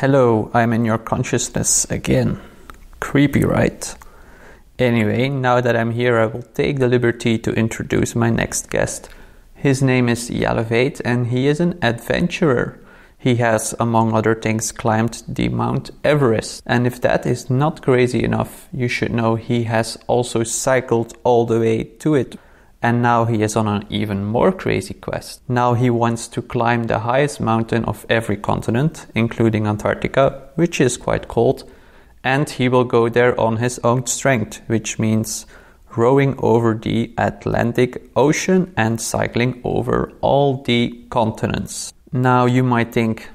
Hello, I'm in your consciousness again. Creepy, right? Anyway, now that I'm here, I will take the liberty to introduce my next guest. His name is Jelle Veyt and he is an adventurer. He has, among other things, climbed the Mount Everest. And if that is not crazy enough, you should know he has also cycled all the way to it. And now he is on an even more crazy quest. Now he wants to climb the highest mountain of every continent, including Antarctica, which is quite cold. And he will go there on his own strength, which means rowing over the Atlantic Ocean and cycling over all the continents. Now you might think,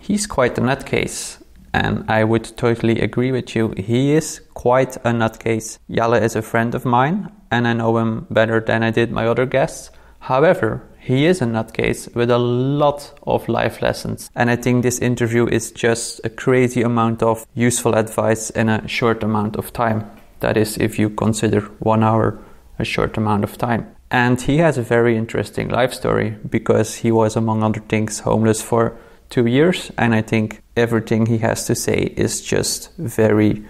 he's quite a nutcase. And I would totally agree with you. He is quite a nutcase. Jelle is a friend of mine, and I know him better than I did my other guests. However, he is a nutcase with a lot of life lessons. And I think this interview is just a crazy amount of useful advice in a short amount of time. That is, if you consider 1 hour a short amount of time. And he has a very interesting life story because he was, among other things, homeless for 2 years, and I think everything he has to say is just very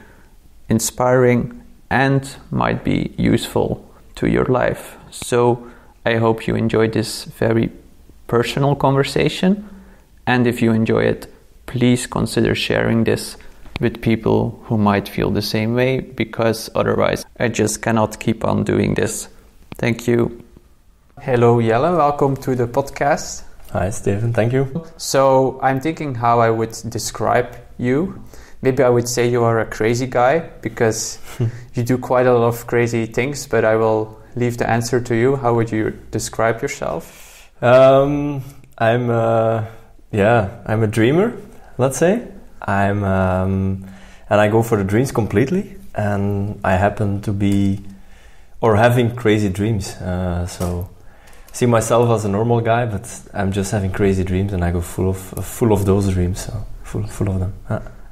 inspiring and might be useful to your life. So I hope you enjoyed this very personal conversation, and if you enjoy it, please consider sharing this with people who might feel the same way, because otherwise I just cannot keep on doing this. Thank you. Hello Jelle, welcome to the podcast. Hi, Steven. Thank you. So I'm thinking how I would describe you. Maybe I would say you are a crazy guy because you do quite a lot of crazy things, but I will leave the answer to you. How would you describe yourself? I'm a dreamer, let's say. And I go for the dreams completely. And I happen to be, or having crazy dreams. So see myself as a normal guy, but I'm just having crazy dreams, and I go full of those dreams, so full of them.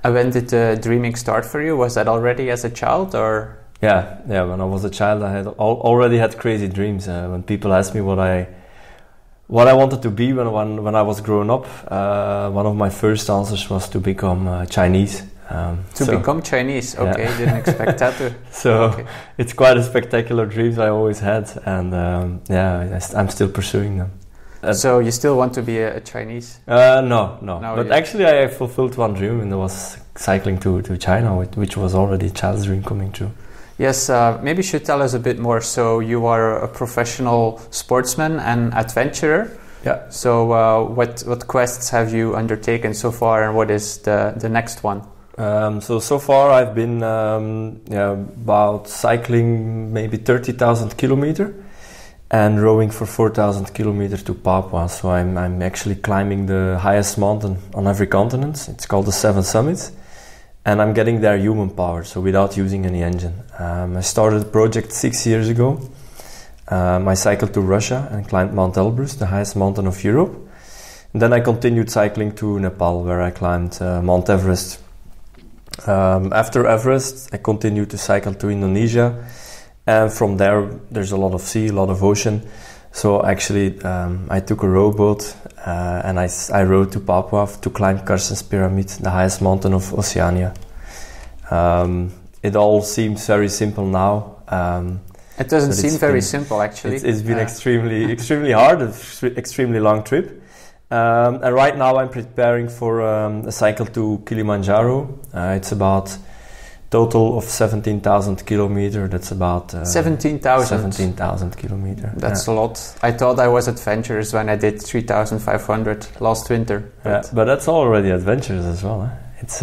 And when did the dreaming start for you? Was that already as a child, or? Yeah. When I was a child, I had already had crazy dreams. When people asked me what I wanted to be when I was growing up, one of my first answers was to become Chinese. Become Chinese, okay, yeah. Didn't expect that. Okay. It's quite a spectacular dreams I always had, and I'm still pursuing them. So you still want to be a Chinese? No. But actually I fulfilled one dream, and it was cycling to China, which was already a child's dream coming true. Yes, maybe you should tell us a bit more. So you are a professional sportsman and adventurer. Yeah. So what quests have you undertaken so far, and what is the next one? So far I've been about cycling maybe 30,000 kilometers and rowing for 4,000 kilometers to Papua. So I'm actually climbing the highest mountain on every continent. It's called the Seven Summits, and I'm getting there human powered, so without using any engine. I started the project 6 years ago. I cycled to Russia and climbed Mount Elbrus, the highest mountain of Europe. And then I continued cycling to Nepal, where I climbed Mount Everest. After Everest, I continued to cycle to Indonesia, and from there's a lot of sea, a lot of ocean. So actually, I took a rowboat and I rowed to Papua to climb Carstensz Pyramid, the highest mountain of Oceania. It all seems very simple now. It doesn't seem very simple, actually. It's been extremely hard, extremely long trip. And right now I'm preparing for a cycle to Kilimanjaro. It's about total of 17,000 kilometers. That's about 17,000 kilometers. That's a lot. I thought I was adventurous when I did 3,500 last winter. But that's already adventurous as well. It's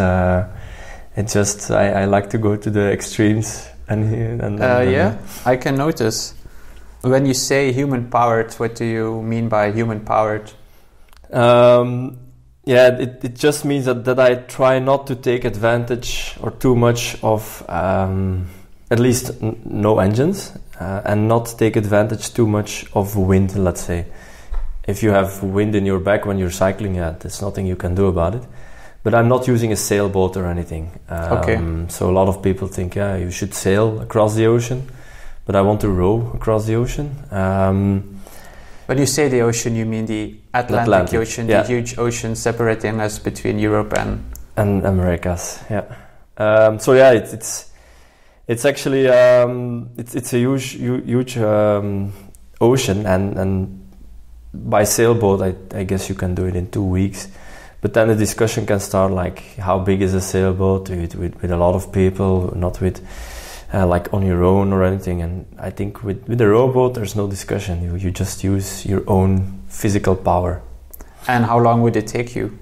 just I like to go to the extremes and I can notice. When you say human powered, what do you mean by human powered? It just means that I try not to take advantage or too much of at least no engines and not take advantage too much of wind, let's say. If you have wind in your back when you're cycling, there's nothing you can do about it. But I'm not using a sailboat or anything. So a lot of people think, you should sail across the ocean, but I want to row across the ocean. When you say the ocean, you mean the Atlantic Ocean, yeah. The huge ocean separating us between Europe and Americas. Yeah. So yeah, it's actually it's a huge ocean, and by sailboat, I guess you can do it in 2 weeks. But then the discussion can start, like, how big is a sailboat with a lot of people, not with like on your own or anything. And I think with a rowboat, there's no discussion. You just use your own physical power. And how long would it take you?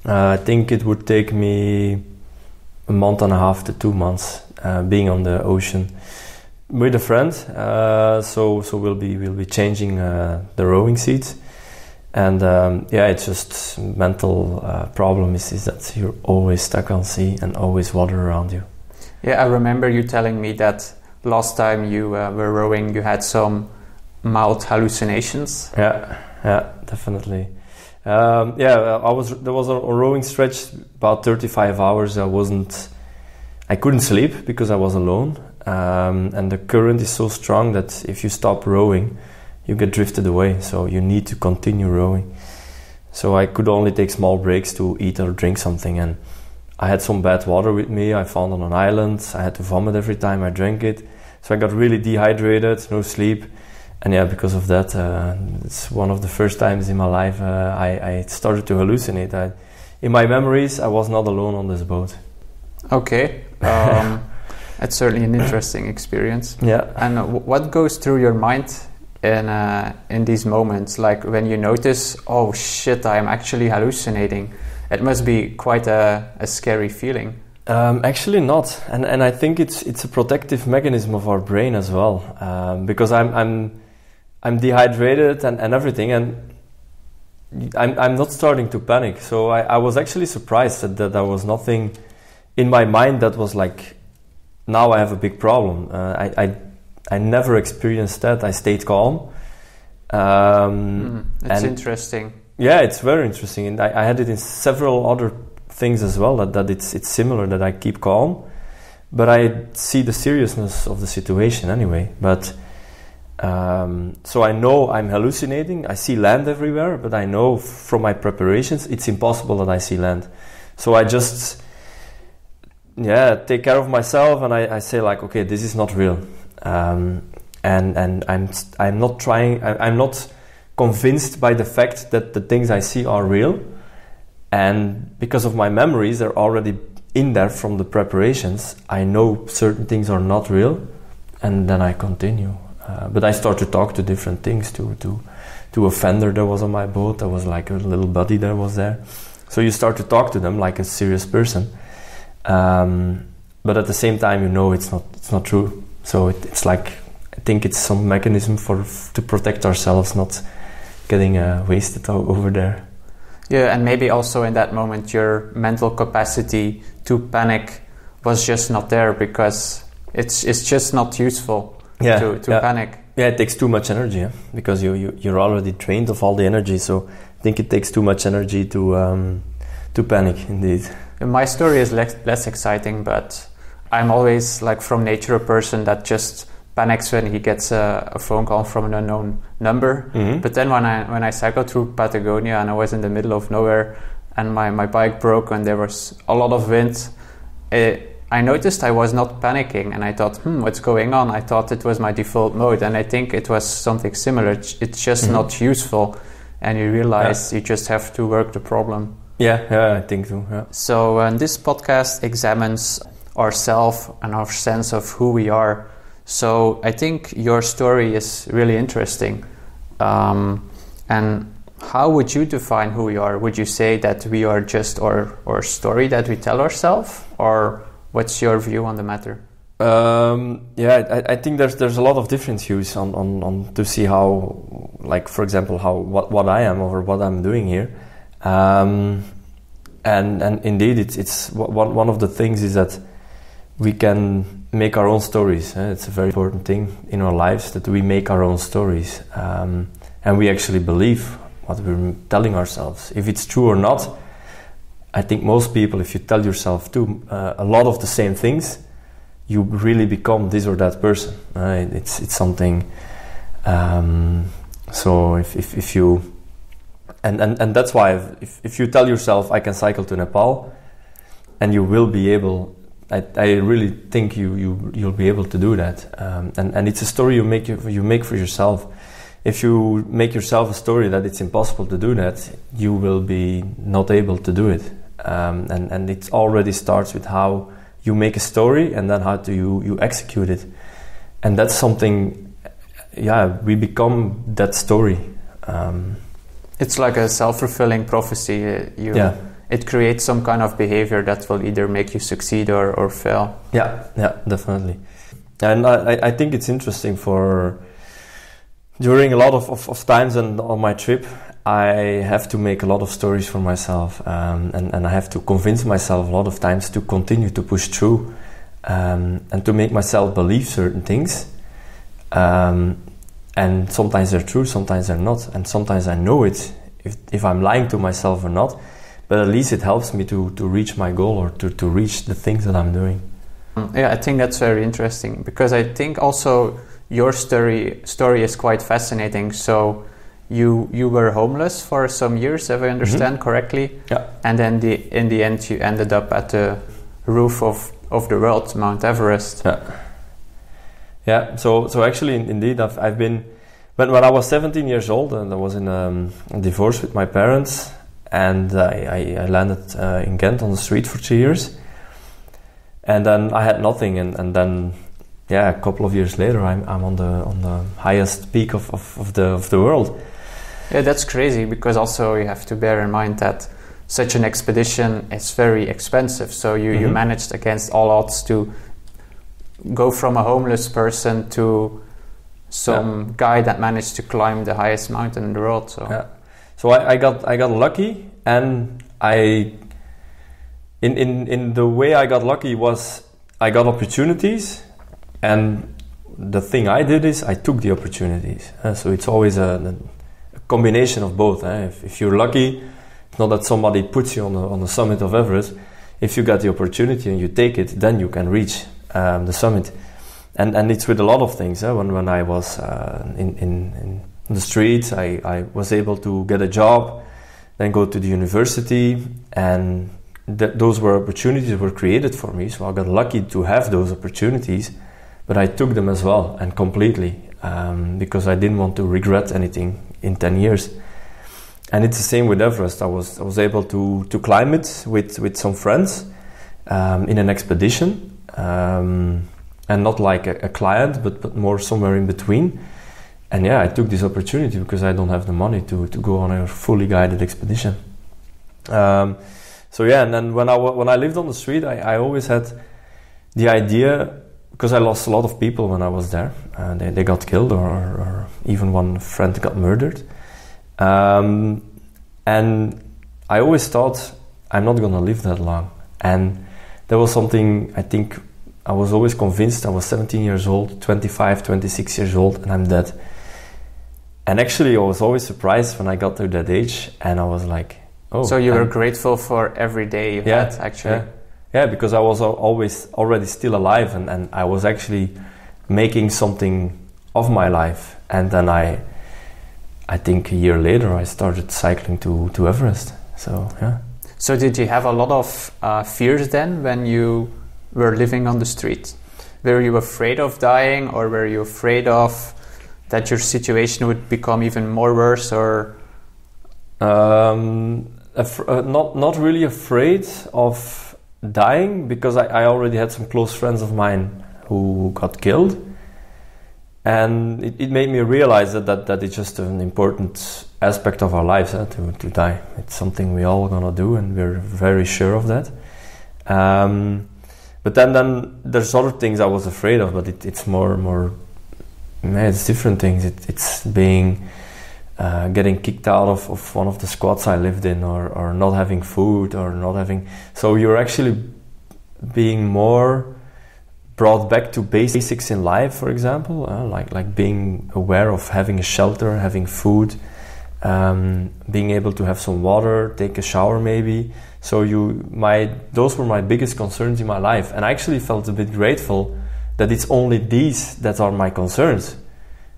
I think it would take me 1.5 months to 2 months being on the ocean with a friend. So we'll be changing the rowing seats. And it's just mental problem is that you're always stuck on sea and always water around you. Yeah, I remember you telling me that last time you were rowing, you had some mild hallucinations. Yeah, definitely. There was a rowing stretch about 35 hours. I couldn't sleep because I was alone, and the current is so strong that if you stop rowing, you get drifted away, so you need to continue rowing. So I could only take small breaks to eat or drink something, and I had some bad water with me I found on an island. I had to vomit every time I drank it, so I got really dehydrated, no sleep. And yeah, because of that, it's one of the first times in my life I started to hallucinate. In my memories, I was not alone on this boat. Okay, that's certainly an interesting experience. Yeah. And what goes through your mind in these moments, like when you notice, oh shit, I'm actually hallucinating? It must be quite a scary feeling. Actually not, and I think it's a protective mechanism of our brain as well, because I'm dehydrated and everything, and I'm not starting to panic. So I was actually surprised that there was nothing in my mind that was like, now I have a big problem. I never experienced that. I stayed calm. It's interesting. Yeah, it's very interesting, and I had it in several other things as well. That it's similar. That I keep calm, but I see the seriousness of the situation anyway. But so I know I'm hallucinating. I see land everywhere, but I know from my preparations it's impossible that I see land. So I just take care of myself, and I say, like, okay, this is not real. And I'm not trying. I'm not convinced by the fact that the things I see are real, and because of my memories, they're already in there from the preparations. I know certain things are not real, and then I continue. But I start to talk to different things, to a fender that was on my boat. There was like a little buddy that was there. So you start to talk to them like a serious person, but at the same time, you know it's not true. So it's like, I think it's some mechanism to protect ourselves, not getting wasted over there. Yeah, and maybe also in that moment your mental capacity to panic was just not there, because it's just not useful to panic. Yeah, it takes too much energy, because you're already drained of all the energy. So I think it takes too much energy to panic, indeed. My story is less exciting, but I'm always, like, from nature, a person that just panics when he gets a phone call from an unknown number. Mm-hmm. But then when I cycled through Patagonia and I was in the middle of nowhere and my bike broke and there was a lot of wind, I noticed I was not panicking, and I thought, what's going on? I thought it was my default mode, and I think it was something similar. It's just not useful, and you realize you just have to work the problem. Yeah, I think so. Yeah. So this podcast examines ourselves and our sense of who we are. So I think your story is really interesting. And how would you define who we are? Would you say that we are just our story that we tell ourselves, or what's your view on the matter? I think there's a lot of different views on to see how, like, for example, what I am or what I'm doing here. And indeed, it's one of the things is that we can make our own stories. It's a very important thing in our lives, that we make our own stories, and we actually believe what we're telling ourselves. If it's true or not, I think most people, if you tell yourself a lot of the same things, you really become this or that person. It's something So if you and that's why if you tell yourself I can cycle to Nepal, and you will be able, I really think you'll be able to do that. And it's a story you make for yourself. If you make yourself a story that it's impossible to do that, you will be not able to do it. And it already starts with how you make a story, and then how do you execute it. And that's something, we become that story. It's like a self-fulfilling prophecy. It creates some kind of behavior that will either make you succeed or fail. Yeah, definitely. And I think it's interesting during a lot of times and on my trip, I have to make a lot of stories for myself, and I have to convince myself a lot of times to continue to push through, and to make myself believe certain things. And sometimes they're true, sometimes they're not, and sometimes I know it if I'm lying to myself or not. But at least it helps me to reach my goal, or to reach the things that I'm doing. Yeah, I think that's very interesting, because I think also your story is quite fascinating. So you were homeless for some years, if I understand correctly. Yeah. And then in the end you ended up at the roof of the world, Mount Everest. Yeah. So actually, indeed, I've been when I was 17 years old, and I was in a divorce with my parents, and I landed in Ghent on the street for 3 years, and then I had nothing, and then a couple of years later, I'm on the highest peak of the world. Yeah, that's crazy, because also you have to bear in mind that such an expedition is very expensive. So you managed against all odds to go from a homeless person to some guy that managed to climb the highest mountain in the world. So I got lucky, and in the way I got lucky was I got opportunities, and the thing I did is I took the opportunities. So it's always a combination of both. If you're lucky, it's not that somebody puts you on the summit of Everest. If you got the opportunity and you take it, then you can reach the summit. And it's with a lot of things. When I was in the streets, I was able to get a job, then go to the university, and those opportunities were created for me. So I got lucky to have those opportunities, but I took them as well, and completely, because I didn't want to regret anything in 10 years. And it's the same with Everest. I was able to climb it with some friends in an expedition, and not like a client, but more somewhere in between. And I took this opportunity because I don't have the money to go on a fully guided expedition. And then when I lived on the street, I always had the idea, because I lost a lot of people when I was there. They got killed, or even one friend got murdered. And I always thought, I'm not going to live that long. And there was something, I think, I was always convinced. I was 17 years old, 25, 26 years old, and I'm dead. And actually, I was always surprised when I got to that age, and I was like, oh. So you were grateful for every day you had, actually? Yeah, because I was always already still alive, and I was actually making something of my life. And then I think a year later, I started cycling to Everest. So, yeah. So did you have a lot of fears then when you were living on the street? Were you afraid of dying, or were you afraid of that your situation would become even more worse, or? Not really afraid of dying, because I already had some close friends of mine who got killed, and it made me realize that it's just an important aspect of our lives, to die. It's something we all gonna do, and we're very sure of that. But then there's other things I was afraid of, but it's more it's different things. It's being getting kicked out of one of the squats I lived in, or not having food, or not having. So you're actually being more brought back to basics in life, for example, like being aware of having a shelter, having food, being able to have some water, take a shower maybe. So those were my biggest concerns in my life, and I actually felt a bit grateful that it's only these that are my concerns.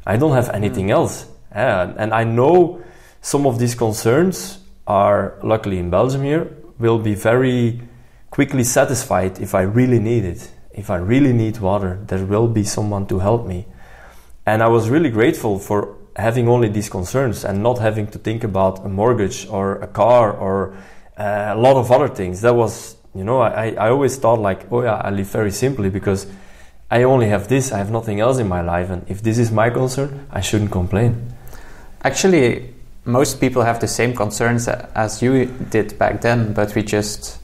I don't have anything else, And I know some of these concerns are, luckily in Belgium here, will be very quickly satisfied if I really need it. If I really need water, there will be someone to help me. And I was really grateful for having only these concerns and not having to think about a mortgage or a car or a lot of other things. That was, I always thought like, oh yeah, I live very simply because I only have this, I have nothing else in my life. And if this is my concern, I shouldn't complain. Actually, most people have the same concerns as you did back then, but we just,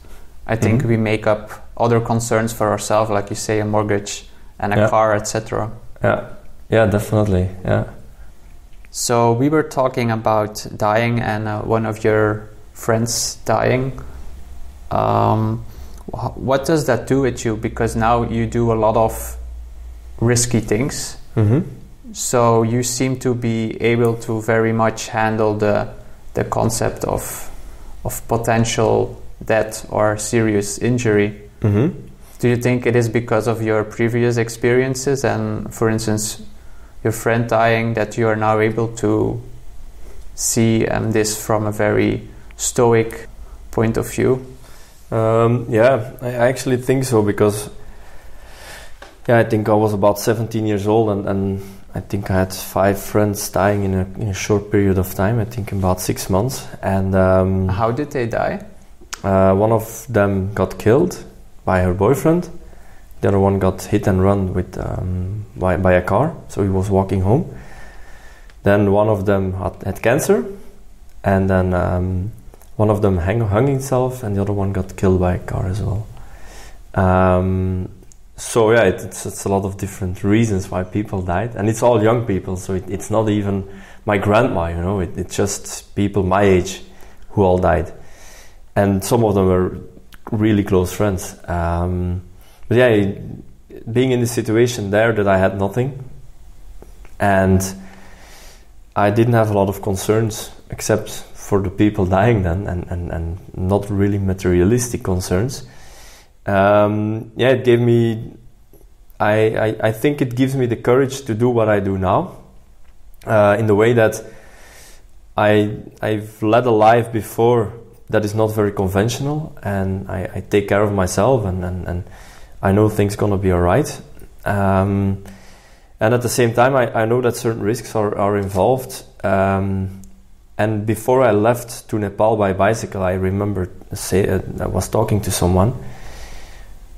I think we make up other concerns for ourselves, like you say, a mortgage and a car, etc. Yeah, definitely, yeah. So we were talking about dying and one of your friends dying. What does that do with you? Because now you do a lot of risky things. So you seem to be able to very much handle the concept of potential death or serious injury. Do you think it is because of your previous experiences and, for instance, your friend dying, that you are now able to see this from a very stoic point of view? Yeah, I actually think so, because I think I was about 17 years old and I think I had 5 friends dying in a short period of time, I think about 6 months. And how did they die? One of them got killed by her boyfriend. The other one got hit and run with by a car, so he was walking home. Then one of them had cancer, and then one of them hung himself, and the other one got killed by a car as well. So yeah, it's a lot of different reasons why people died, and it's all young people. So it's not even my grandma, it's just people my age who all died, and some of them were really close friends. But yeah, being in the situation there that I had nothing, and I didn't have a lot of concerns except for the people dying then, and not really materialistic concerns. It gave me, I think it gives me the courage to do what I do now, in the way that I've led a life before that is not very conventional, and I take care of myself, and I know things gonna be alright. And at the same time, I know that certain risks are involved. And before I left to Nepal by bicycle, I remember I was talking to someone,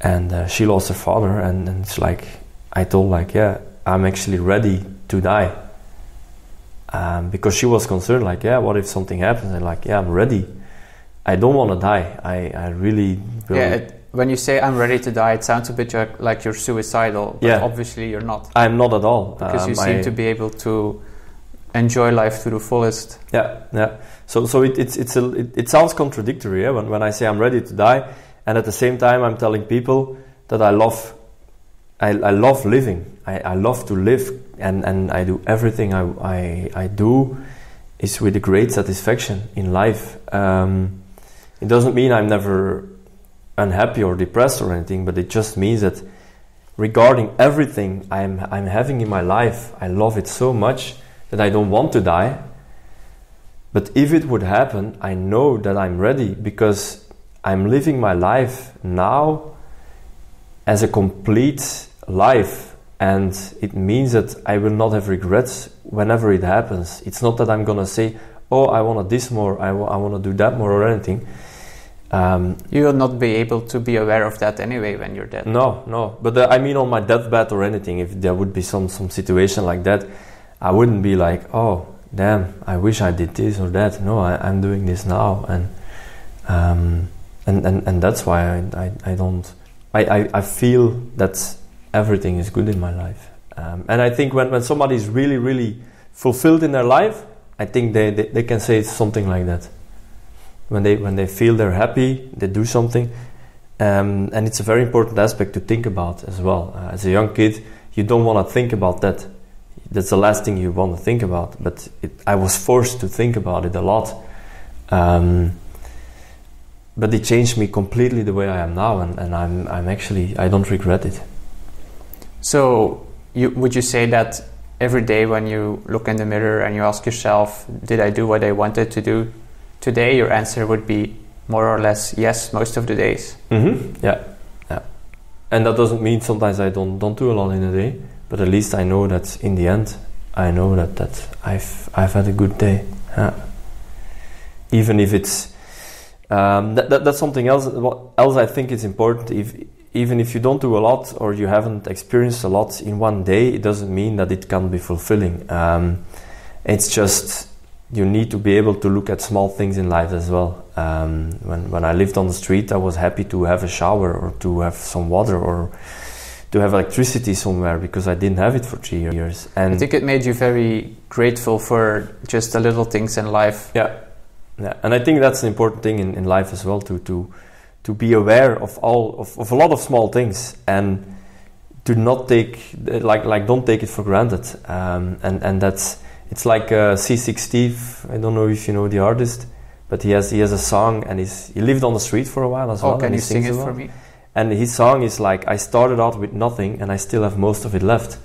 and she lost her father, and it's like, I told I'm actually ready to die. Because she was concerned, what if something happens? And I'm ready. I don't want to die. I really will. Yeah, when you say I'm ready to die, it sounds a bit like you're suicidal, but obviously you're not. I'm not at all. Because you seem to be able to enjoy life to the fullest. Yeah. So it sounds contradictory, yeah? When I say I'm ready to die, and at the same time I'm telling people that I love living. I love to live, and I do everything I do is with a great satisfaction in life. It doesn't mean I'm never unhappy or depressed or anything, but it just means that regarding everything I'm having in my life, I love it so much that I don't want to die. But if it would happen, I know that I'm ready, because I'm living my life now as a complete life, and it means that I will not have regrets whenever it happens. It's not that I'm gonna say, oh, I want this more, I want to do that more or anything. You will not be able to be aware of that anyway when you're dead. No. But I mean, on my deathbed or anything, if there would be some situation like that, I wouldn't be like, oh, damn, I wish I did this or that. No, I'm doing this now, and that's why I don't. I feel that everything is good in my life, and I think when somebody is really, really fulfilled in their life, I think they can say something like that. When they feel they're happy, they do something, and it's a very important aspect to think about as well. As a young kid, you don't want to think about that. That's the last thing you want to think about. But I was forced to think about it a lot, but it changed me completely the way I am now, and I'm actually, I don't regret it. So would you say that every day when you look in the mirror and you ask yourself, did I do what I wanted to do today? Your answer would be more or less yes, most of the days. Yeah. And that doesn't mean sometimes I don't do a lot in a day, but at least I know that in the end, I know that I've had a good day. Even if it's that's something else. What else I think is important. Even if you don't do a lot or you haven't experienced a lot in one day, it doesn't mean that it can be fulfilling. It's just you need to be able to look at small things in life as well. When I lived on the street, I was happy to have a shower or to have some water or to have electricity somewhere because I didn't have it for 3 years. And I think it made you very grateful for just the little things in life. Yeah. And I think that's an important thing in life as well, to be aware of a lot of small things and to not take don't take it for granted. And it's like C6 Steve. I don't know if you know the artist, but he has a song and he lived on the street for a while as well. Can you sing it for me? And his song is like, I started out with nothing and I still have most of it left,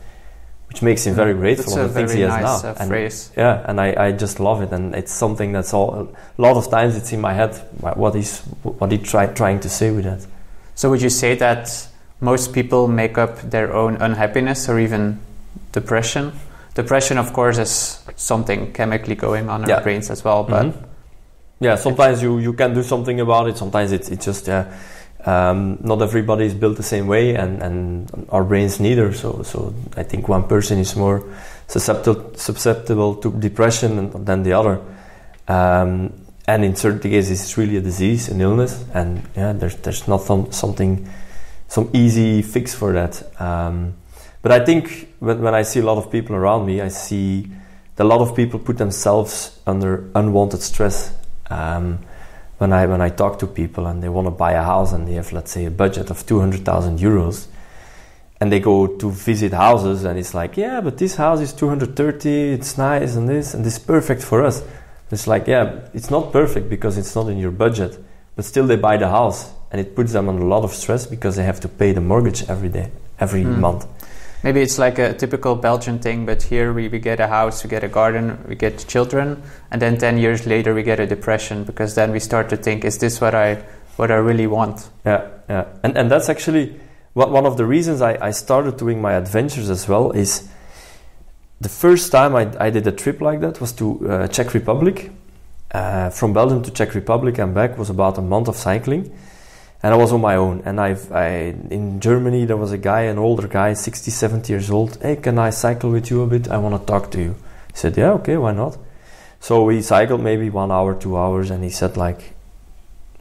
which makes him very grateful for the things he has now. That's a very nice phrase. Yeah, and I just love it, and it's something that's a lot of times it's in my head. What he trying to say with that? So would you say that most people make up their own unhappiness or even depression? Depression, of course, is something chemically going on in our brains as well. But sometimes you can do something about it. Sometimes it's just not everybody is built the same way, and our brains neither. So I think one person is more susceptible to depression than the other. And in certain cases, it's really a disease, an illness, and there's not some easy fix for that. But I think when I see a lot of people around me, I see that a lot of people put themselves under unwanted stress. When I talk to people and they want to buy a house and they have, let's say, a budget of 200,000 euros, and they go to visit houses and it's like, yeah, but this house is 230, it's nice and this is perfect for us. It's like, yeah, it's not perfect because it's not in your budget, but still they buy the house and it puts them under a lot of stress because they have to pay the mortgage every month. Maybe it's like a typical Belgian thing, but here we get a house, we get a garden, we get children, and then 10 years later we get a depression because then we start to think, is this what I really want? Yeah. And that's actually one of the reasons I started doing my adventures as well. Is the first time I did a trip like that was to Czech Republic. From Belgium to Czech Republic and back was about a month of cycling. And I was on my own, and in Germany there was a guy, an older guy, 60, 70 years old. Hey, can I cycle with you a bit? I want to talk to you. He said, yeah, okay, why not? So we cycled maybe 1 hour, 2 hours, and he said like,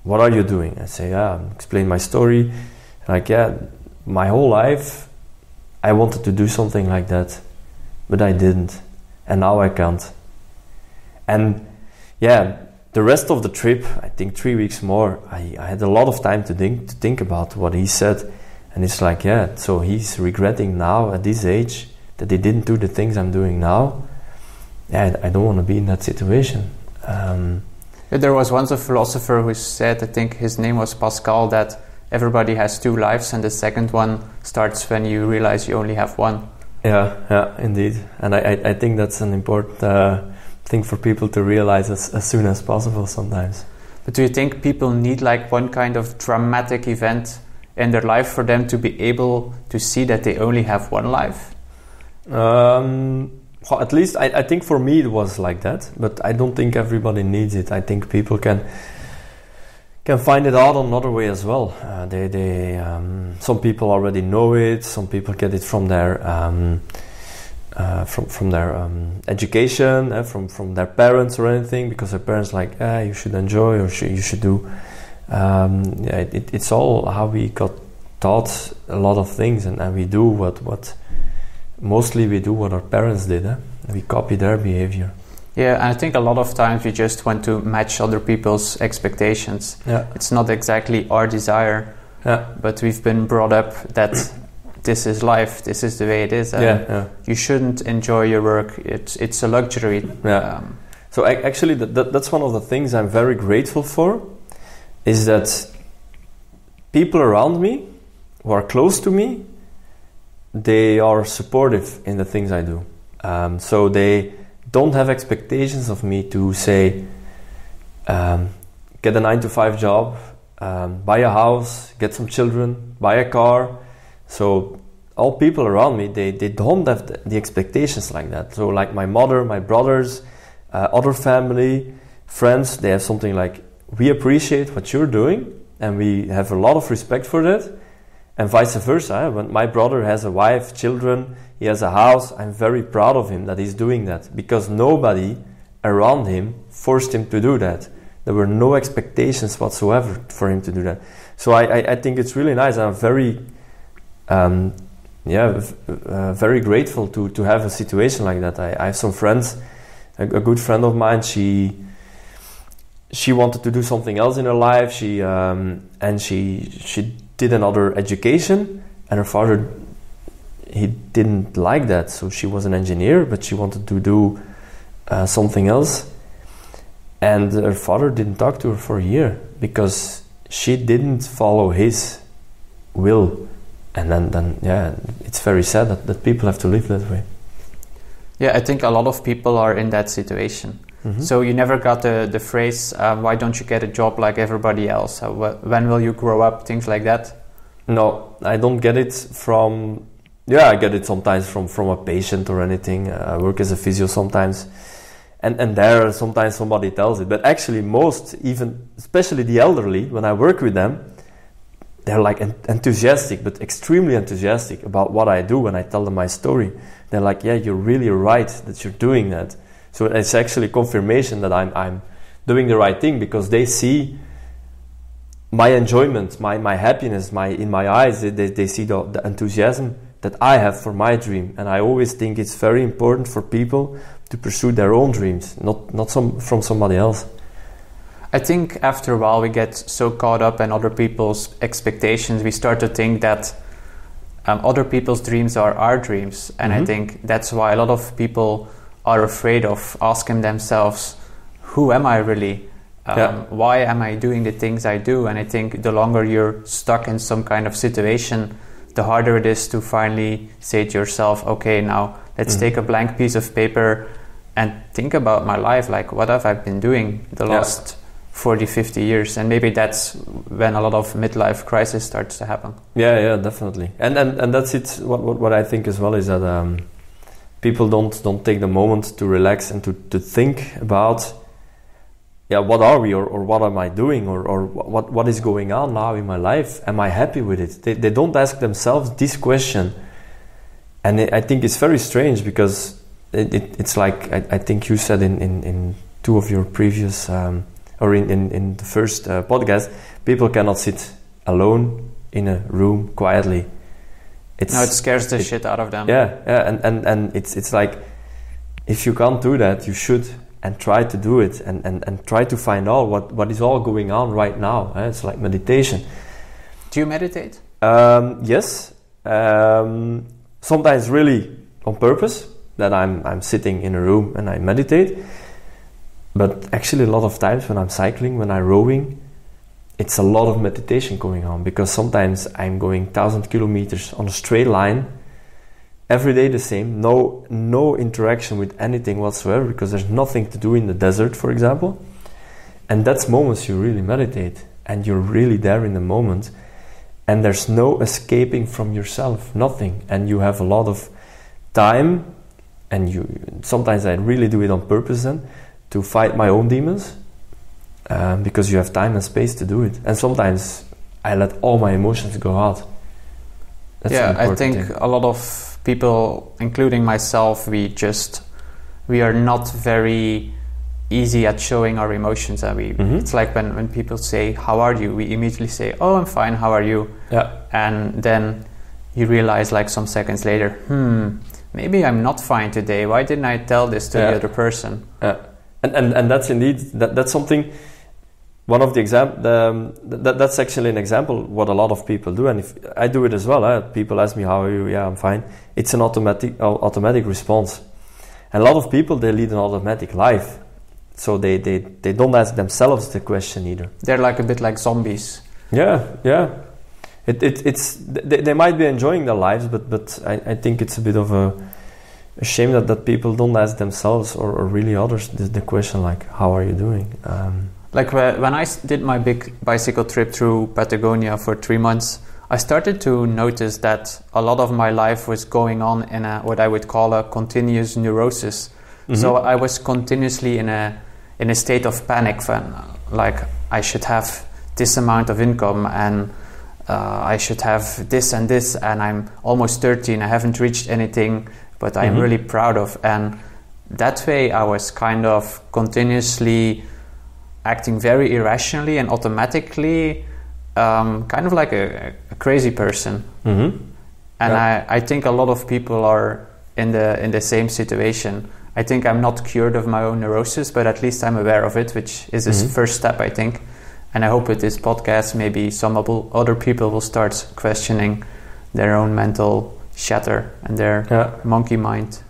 what are you doing? I say, explain my story. Like, my whole life I wanted to do something like that, but I didn't, and now I can't. And the rest of the trip, I think 3 weeks more, I had a lot of time to think about what he said. And it's like, so he's regretting now at this age that he didn't do the things I'm doing now. I don't want to be in that situation. There was once a philosopher who said, I think his name was Pascal, that everybody has 2 lives and the second one starts when you realize you only have one. Yeah, indeed. And I think that's an important thing for people to realize as soon as possible sometimes. But do you think people need like one kind of dramatic event in their life for them to be able to see that they only have one life? At least I think for me it was like that, but I don't think everybody needs it. I think people can find it out another way as well. Some people already know it. Some people get it from their education, from their parents or anything, because their parents like, you should enjoy or you should do. It's all how we got taught a lot of things, and we do what mostly we do what our parents did. We copy their behavior. Yeah, and I think a lot of times we just want to match other people's expectations. Yeah. It's not exactly our desire, but we've been brought up that this is life, this is the way it is. You shouldn't enjoy your work. It's a luxury. So actually, that's one of the things I'm very grateful for, is that people around me who are close to me, they are supportive in the things I do. So they don't have expectations of me to say, get a 9-to-5 job, buy a house, get some children, buy a car. So all people around me, they don't have the expectations like that. So like my mother, my brothers, other family, friends, they have something like, we appreciate what you're doing and we have a lot of respect for that. And vice versa. When my brother has a wife, children, he has a house, I'm very proud of him that he's doing that, because nobody around him forced him to do that. There were no expectations whatsoever for him to do that. So I think it's really nice. I'm very very grateful to have a situation like that. I have some friends, a good friend of mine, she wanted to do something else in her life. She did another education, and her father, he didn't like that. So she was an engineer, but she wanted to do something else. And her father didn't talk to her for a year because she didn't follow his will. And then it's very sad that people have to live that way. Yeah, I think a lot of people are in that situation. Mm-hmm. So you never got the phrase, why don't you get a job like everybody else? When will you grow up? Things like that? No, I don't get it from... Yeah, I get it sometimes from a patient or anything. I work as a physio sometimes. And there sometimes somebody tells it. But actually most, even especially the elderly, when I work with them, they're like enthusiastic, but extremely enthusiastic about what I do when I tell them my story. They're like, yeah, you're really right that you're doing that. So it's actually confirmation that I'm doing the right thing, because they see my enjoyment, my happiness, in my eyes. They see the enthusiasm that I have for my dream. And I always think it's very important for people to pursue their own dreams, not from somebody else. I think after a while we get so caught up in other people's expectations, we start to think that other people's dreams are our dreams. And I think that's why a lot of people are afraid of asking themselves, who am I really? Why am I doing the things I do? And I think the longer you're stuck in some kind of situation, the harder it is to finally say to yourself, okay, now let's take a blank piece of paper and think about my life. Like, what have I been doing the last 40, 50 years? And maybe that's when a lot of midlife crisis starts to happen. Yeah, definitely. And that's it. What I think as well is that people don't take the moment to relax and to think about, what are we, or what am I doing, or what is going on now in my life? Am I happy with it? They don't ask themselves this question. And I think it's very strange, because it's like, I think you said in two of your previous, or in the first podcast, people cannot sit alone in a room quietly. It scares the shit out of them. And it's like, if you can't do that, you should, and try to do it, and try to find out what is all going on right now. It's like meditation. Do you meditate? Yes. Sometimes really on purpose, that I'm sitting in a room and I meditate. But actually a lot of times when I'm cycling, when I'm rowing, it's a lot of meditation going on, because sometimes I'm going 1,000 kilometers on a straight line, every day the same, no interaction with anything whatsoever, because there's nothing to do in the desert, for example. And that's moments you really meditate, and you're really there in the moment, and there's no escaping from yourself, nothing. And you have a lot of time, and sometimes I really do it on purpose then, to fight my own demons, because you have time and space to do it. And sometimes I let all my emotions go out. That's I think a lot of people, including myself, we are not very easy at showing our emotions. And it's like when people say, how are you? We immediately say, oh, I'm fine, how are you? And then you realize, like some seconds later, maybe I'm not fine today. Why didn't I tell this to the other person? And that's indeed, that's something, one of the that's actually an example what a lot of people do. And if I do it as well, people ask me, how are you? Yeah, I'm fine. It's an automatic response. And a lot of people, they lead an automatic life. So they don't ask themselves the question either. They're like a bit like zombies. Yeah. They might be enjoying their lives, but I think it's a bit of a shame that people don't ask themselves or really others the question like, how are you doing? Like when I did my big bicycle trip through Patagonia for 3 months, I started to notice that a lot of my life was going on in what I would call a continuous neurosis. Mm-hmm. So I was continuously in a state of panic, like I should have this amount of income and I should have this and this, and I'm almost 30 and I haven't reached anything, but I'm Mm-hmm. really proud of. And that way I was kind of continuously acting very irrationally and automatically, kind of like a crazy person. Mm-hmm. And Yeah. I think a lot of people are in the same situation. I think I'm not cured of my own neurosis, but at least I'm aware of it, which is the Mm-hmm. first step, I think. And I hope with this podcast, maybe some other people will start questioning their own mental shatter and their monkey mind.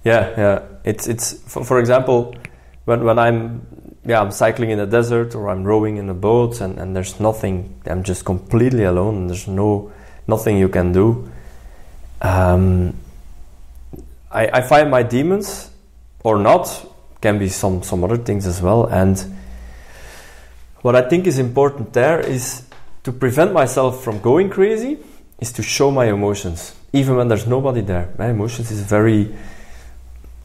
Yeah. It's for example, when I'm cycling in the desert or I'm rowing in a boat and there's nothing, I'm just completely alone and there's nothing you can do. I find my demons, or not, can be some other things as well. And what I think is important there is to prevent myself from going crazy, is to show my emotions, even when there's nobody there. My emotions is a very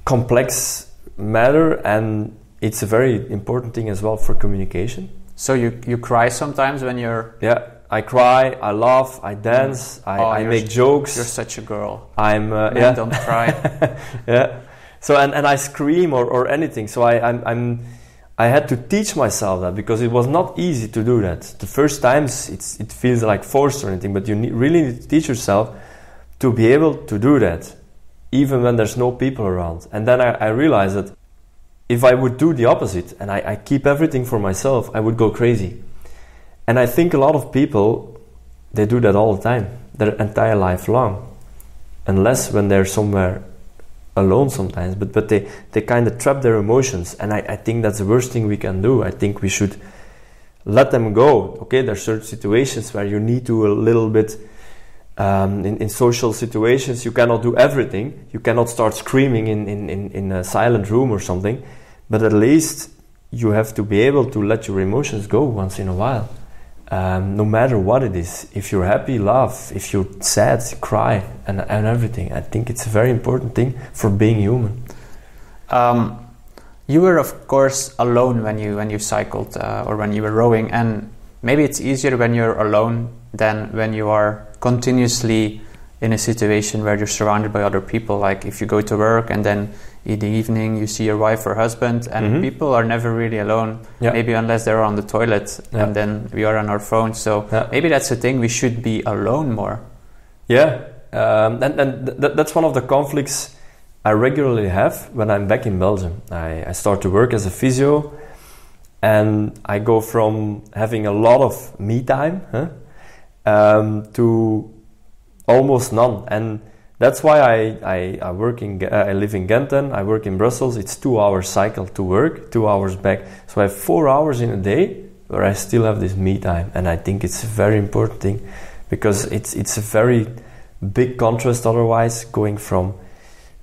complex matter, and it's a very important thing as well for communication. So you cry sometimes when you're... Yeah, I cry, I laugh, I dance, I make jokes. You're such a girl. I'm Men don't cry. Yeah. So and I scream or anything. So I had to teach myself that, because it was not easy to do that. The first times it feels like forced or anything, but you really need to teach yourself to be able to do that, even when there's no people around. And then I realized that if I would do the opposite and I keep everything for myself, I would go crazy. And I think a lot of people, they do that all the time, their entire life long, unless when they're somewhere alone sometimes, but they kind of trap their emotions, and I think that's the worst thing we can do. I think we should let them go. Okay, there's certain situations where you need to a little bit, in social situations, you cannot do everything. You cannot start screaming in a silent room or something, but at least you have to be able to let your emotions go once in a while. No matter what it is. If you're happy, laugh. If you're sad, cry, and everything. I think it's a very important thing for being human. You were, of course, alone when you cycled or when you were rowing, and maybe it's easier when you're alone than when you are continuously in a situation where you're surrounded by other people. Like if you go to work and then in the evening you see your wife or husband, and Mm-hmm. people are never really alone, maybe unless they're on the toilet, and then we are on our phones. So maybe that's the thing, we should be alone more. Yeah, and that's one of the conflicts I regularly have when I'm back in Belgium. I start to work as a physio, and I go from having a lot of me time to almost none. And that's why I work I live in Genten, I work in Brussels. It's 2 hours cycle to work, 2 hours back. So I have 4 hours in a day where I still have this me time. And I think it's a very important thing, because it's a very big contrast otherwise, going from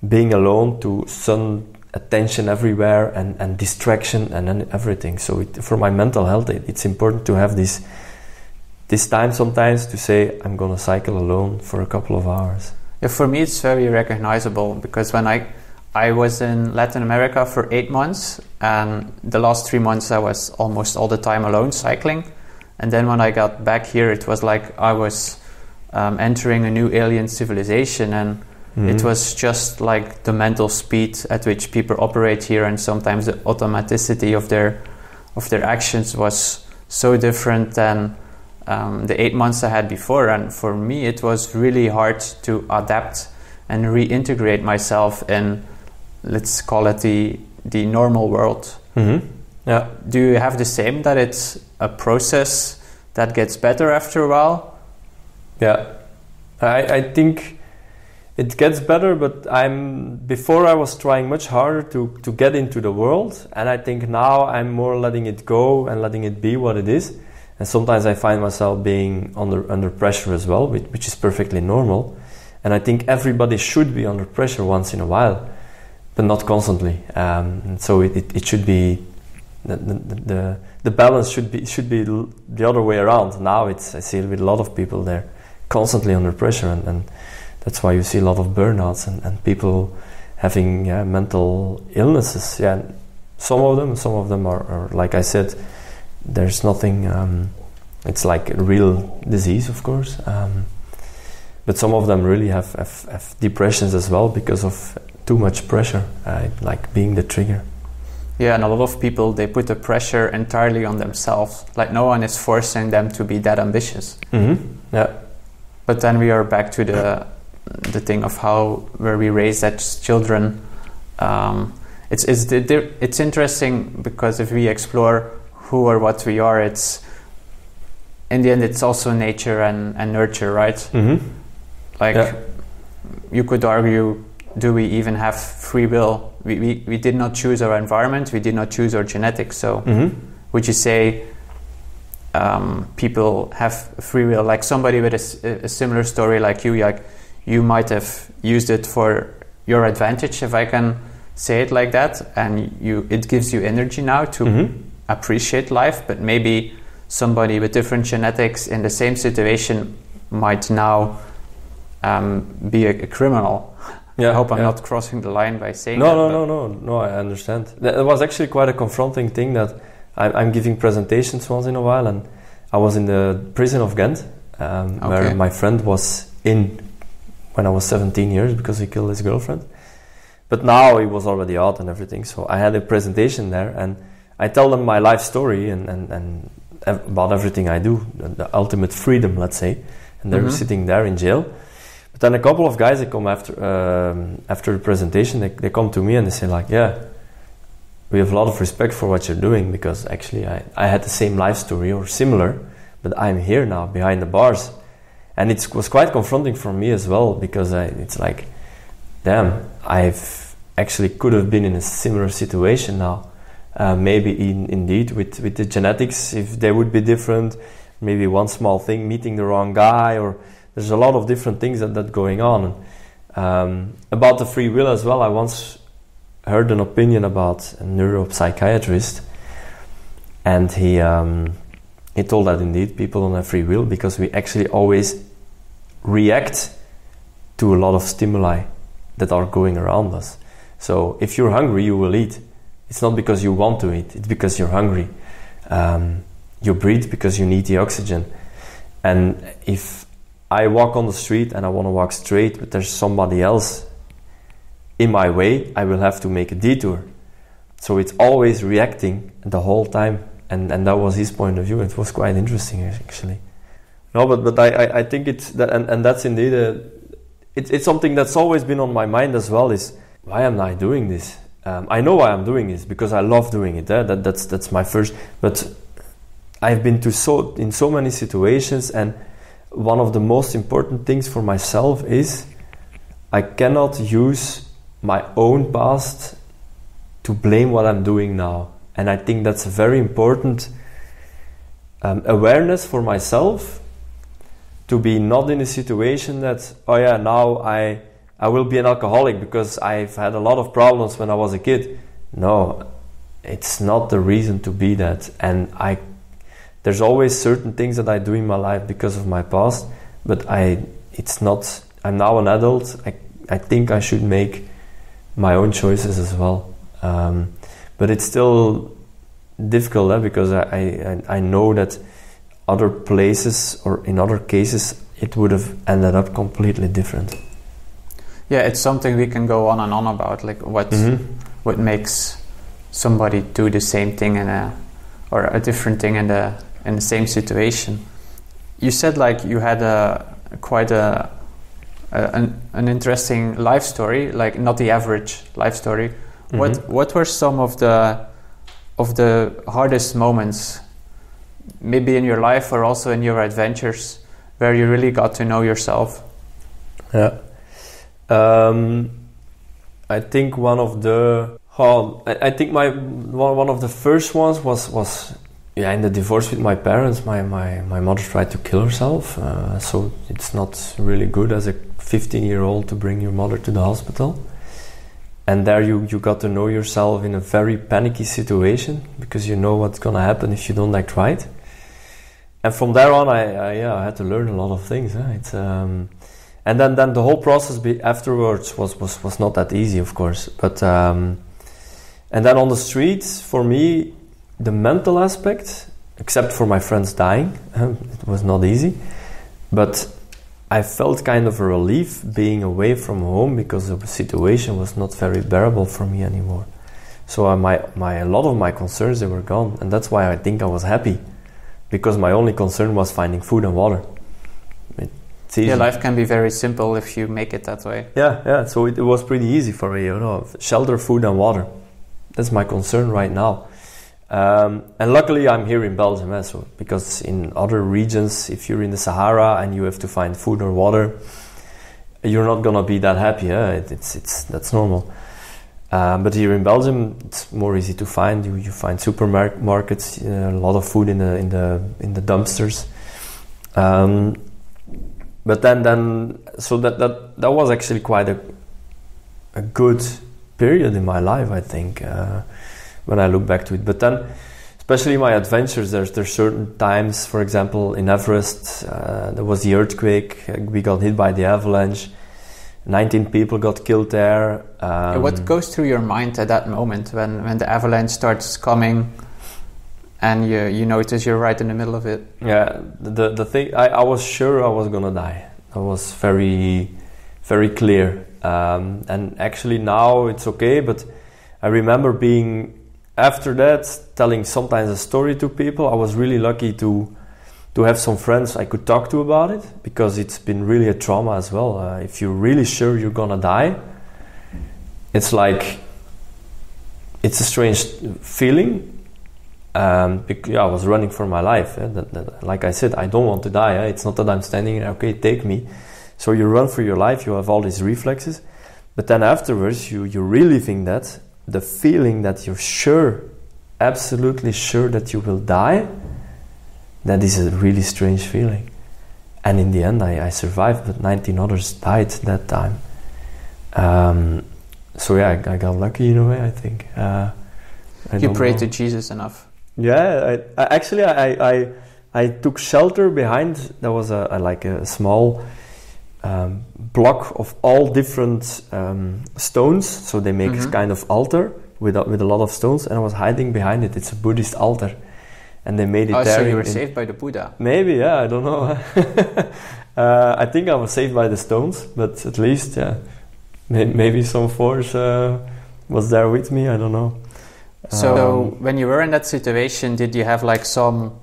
being alone to sudden attention everywhere and distraction and then everything. So for my mental health, it's important to have this time sometimes to say, I'm gonna cycle alone for a couple of hours. Yeah, for me it's very recognizable, because when I was in Latin America for 8 months, and the last 3 months I was almost all the time alone cycling, and then when I got back here, it was like I was entering a new alien civilization, and it was just like the mental speed at which people operate here, and sometimes the automaticity of their actions was so different than the 8 months I had before. And for me it was really hard to adapt and reintegrate myself in, let's call it the normal world. Yeah. Do you have the same, that it's a process that gets better after a while? Yeah, I think it gets better, but before I was trying much harder to get into the world, and I think now I'm more letting it go and letting it be what it is. And sometimes I find myself being under pressure as well, which is perfectly normal. And I think everybody should be under pressure once in a while. but not constantly. So it should be the balance should be the other way around. Now I see it with a lot of people, they're constantly under pressure, and that's why you see a lot of burnouts and people having mental illnesses. Yeah, some of them are like I said, there's nothing. It's like a real disease, of course. But some of them really have depressions as well because of too much pressure, like being the trigger. Yeah, and a lot of people, they put the pressure entirely on themselves. Like no one is forcing them to be that ambitious. Mm-hmm. Yeah. But then we are back to the thing of where we raise as children. It's interesting because if we explore who or what we are, it's in the end it's also nature and nurture, right? Mm-hmm. Like you could argue, do we even have free will? We did not choose our environment, we did not choose our genetics. So would you say people have free will? Like somebody with a similar story like you might have used it for your advantage, if I can say it like that, and it gives you energy now to appreciate life, but maybe somebody with different genetics in the same situation might now be a criminal. I hope I'm not crossing the line by saying that. No, I understand. It was actually quite a confronting thing that I'm giving presentations once in a while, and I was in the prison of Ghent, where my friend was in when I was 17 years because he killed his girlfriend. But now he was already out and everything, so I had a presentation there, and I tell them my life story and about everything I do, the ultimate freedom, let's say, and they were sitting there in jail. But then a couple of guys, they come after the presentation, they come to me and they say like, yeah, we have a lot of respect for what you're doing, because actually I had the same life story or similar, but I'm here now behind the bars. And it was quite confronting for me as well, because it's like, damn, I've actually could have been in a similar situation now. Maybe indeed with the genetics, if they would be different, maybe one small thing, meeting the wrong guy, or there's a lot of different things that going on. About the free will as well, I once heard an opinion about a neuropsychiatrist, and he told that indeed people don't have free will because we actually always react to a lot of stimuli that are going around us. So if you're hungry, you will eat. It's not because you want to eat, it's because you're hungry. You breathe because you need the oxygen. And if I walk on the street and I want to walk straight, but there's somebody else in my way, I will have to make a detour. So it's always reacting the whole time. And that was his point of view. It was quite interesting, actually. No, but I think it's that, and that's indeed it's something that's always been on my mind as well. Is why am I doing this? I know why I'm doing this because I love doing it. That's my first. But I've been in so many situations, and one of the most important things for myself is I cannot use my own past to blame what I'm doing now. And I think that's a very important awareness for myself, to be not in a situation that, oh yeah, now I will be an alcoholic because I've had a lot of problems when I was a kid. No, it's not the reason to be that. And there's always certain things that I do in my life because of my past, but I'm now an adult. I think I should make my own choices as well. But it's still difficult because I know that other places or in other cases it would have ended up completely different. Yeah, it's something we can go on and on about, like what makes somebody do the same thing or a different thing in the same situation. You said like you had quite an interesting life story, like not the average life story. What were some of the hardest moments, maybe in your life or also in your adventures, where you really got to know yourself? Yeah, I think one of the first ones was in the divorce with my parents. My mother tried to kill herself, so it's not really good as a 15-year-old to bring your mother to the hospital. And there you got to know yourself in a very panicky situation, because you know what's going to happen if you don't act right. And from there on, I had to learn a lot of things. It's, and then the whole process afterwards was not that easy, of course. But and then on the streets, for me, the mental aspect, except for my friends dying, it was not easy. But I felt kind of a relief being away from home, because the situation was not very bearable for me anymore. So a lot of my concerns, they were gone, and that's why I think I was happy, because my only concern was finding food and water. It's easy. Yeah, life can be very simple if you make it that way. Yeah. So it was pretty easy for me, shelter, food, and water. That's my concern right now. And luckily I'm here in Belgium also, because in other regions, if you're in the Sahara and you have to find food or water, you're not gonna be that happy. That's normal. But here in Belgium, it's more easy to find. You find supermarkets, a lot of food in the dumpsters. But then so that was actually quite a good period in my life, I think. When I look back to it. But then, especially my adventures, there's certain times, for example, in Everest, there was the earthquake, we got hit by the avalanche, 19 people got killed there. What goes through your mind at that moment when the avalanche starts coming and you notice you're right in the middle of it? Yeah, the thing, I was sure I was gonna die. That was very, very clear. And actually now it's okay, but I remember being, after that, telling sometimes a story to people. I was really lucky to have some friends I could talk to about it, because it's been really a trauma as well. If you're really sure you're gonna die, it's like, it's a strange feeling. I was running for my life. Like I said, I don't want to die. It's not that I'm standing there, okay, take me. So you run for your life, you have all these reflexes. But then afterwards, you really think that the feeling that you're sure, absolutely sure that you will die, that is a really strange feeling. And in the end, I survived, but 19 others died that time. So yeah, I got lucky in a way, I think. You prayed to Jesus enough. Yeah, I took shelter behind. There was a small block of all different stones, so they make a kind of altar with a lot of stones, and I was hiding behind it. It's a Buddhist altar, and they made it there. So you were saved by the Buddha? Maybe, yeah, I don't know. I think I was saved by the stones, but at least, yeah, maybe some force was there with me. I don't know. So when you were in that situation, did you have like some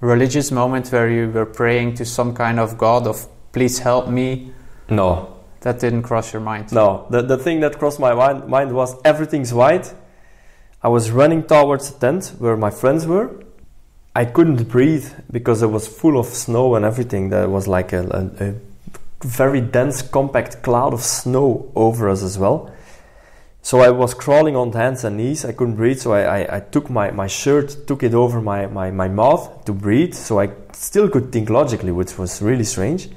religious moment where you were praying to some kind of God of please help me? No. That didn't cross your mind? No. The thing that crossed my mind was everything's white. I was running towards the tent where my friends were. I couldn't breathe because it was full of snow and everything. There was like a very dense, compact cloud of snow over us as well. So I was crawling on hands and knees. I couldn't breathe, so I took my shirt, took it over my mouth to breathe, so I still could think logically, which was really strange.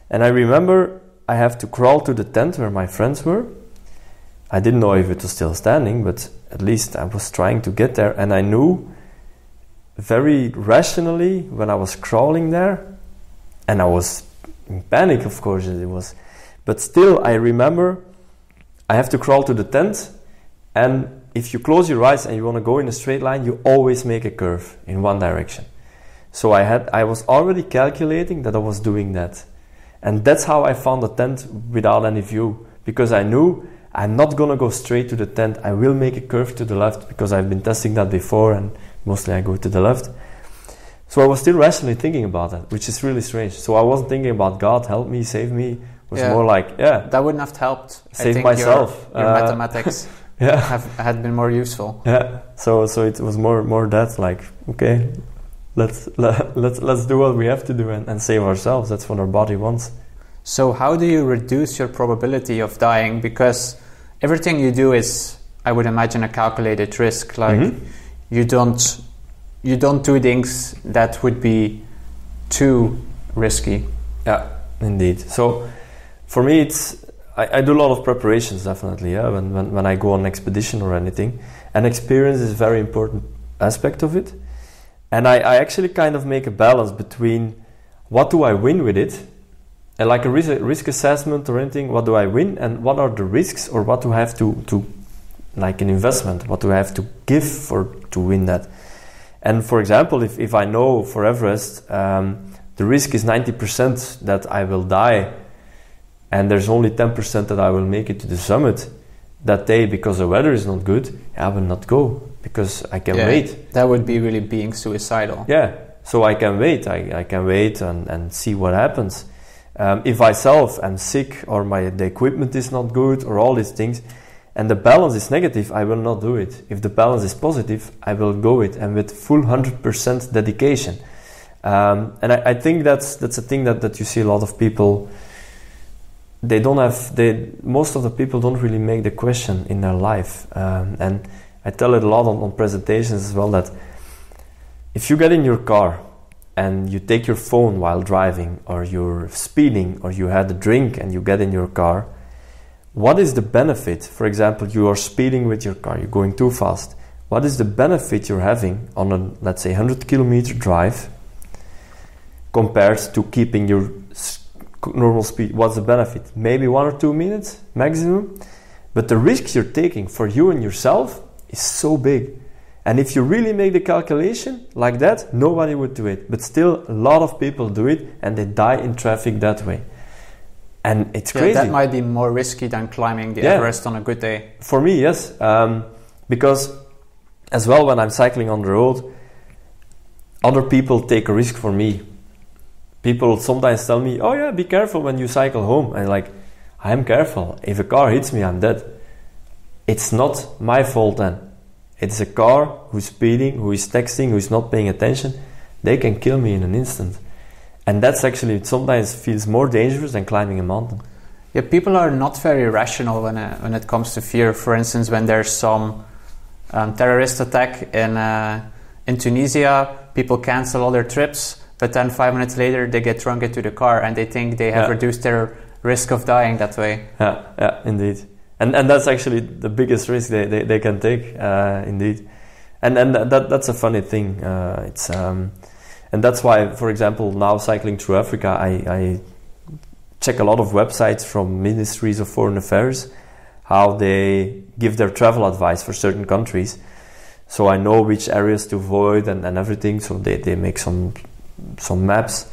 And I remember I have to crawl to the tent where my friends were. I didn't know if it was still standing, but at least I was trying to get there, and I knew very rationally when I was crawling there, and I was in panic, of course it was, but still I remember I have to crawl to the tent, and if you close your eyes and you want to go in a straight line, you always make a curve in one direction. So I was already calculating that I was doing that. And that's how I found the tent without any view, because I knew I'm not going to go straight to the tent. I will make a curve to the left, because I've been testing that before, and mostly I go to the left. So I was still rationally thinking about that, which is really strange. So I wasn't thinking about God, help me, save me. It was more like, that wouldn't have helped. Save I think myself. Your mathematics had been more useful. Yeah. So it was more that, like, okay, let's do what we have to do and save ourselves. That's what our body wants. So how do you reduce your probability of dying? Because everything you do is, I would imagine, a calculated risk. Like you don't do things that would be too risky. Yeah, indeed. So for me, I do a lot of preparations, definitely, yeah, when I go on an expedition or anything. And experience is a very important aspect of it. And I actually kind of make a balance between what do I win with it, and like a risk assessment or anything, what do I win, and what are the risks, or what do I have to like an investment, what do I have to give to win that. And for example, if I know for Everest, the risk is 90% that I will die, and there's only 10% that I will make it to the summit that day because the weather is not good, I will not go, because I can wait. That would be really being suicidal. Yeah, so I can wait. I can wait and see what happens. If myself am sick, or the equipment is not good, or all these things, and the balance is negative, I will not do it. If the balance is positive, I will go it, and with full 100% dedication. And I think that's a thing that you see a lot of people. Most of the people don't really make the question in their life. And I tell it a lot on presentations as well, that if you get in your car and you take your phone while driving, or you're speeding, or you had a drink and you get in your car, what is the benefit? For example, you are speeding with your car, you're going too fast. What is the benefit you're having on a, let's say, 100-kilometer drive compared to keeping your normal speed? What's the benefit? Maybe 1 or 2 minutes maximum, but the risks you're taking for you and yourself is so big. And if you really make the calculation like that, nobody would do it, but still a lot of people do it, and they die in traffic that way. And it's crazy. That might be more risky than climbing the Everest on a good day. For me, yes, because as well, when I'm cycling on the road, other people take a risk for me. People sometimes tell me, oh yeah, be careful when you cycle home. And like, I'm careful. If a car hits me, I'm dead. It's not my fault then. It's a car who's speeding, who is texting, who is not paying attention. They can kill me in an instant. And that's actually, it sometimes feels more dangerous than climbing a mountain. Yeah, people are not very rational when it comes to fear. For instance, when there's some terrorist attack in Tunisia, people cancel all their trips, but then 5 minutes later they get drunk into the car and they think they have reduced their risk of dying that way. Yeah, indeed. And that's actually the biggest risk they can take, indeed. And that's a funny thing. And that's why, for example, now cycling through Africa, I check a lot of websites from ministries of foreign affairs, how they give their travel advice for certain countries. So I know which areas to avoid and everything. So they make some maps.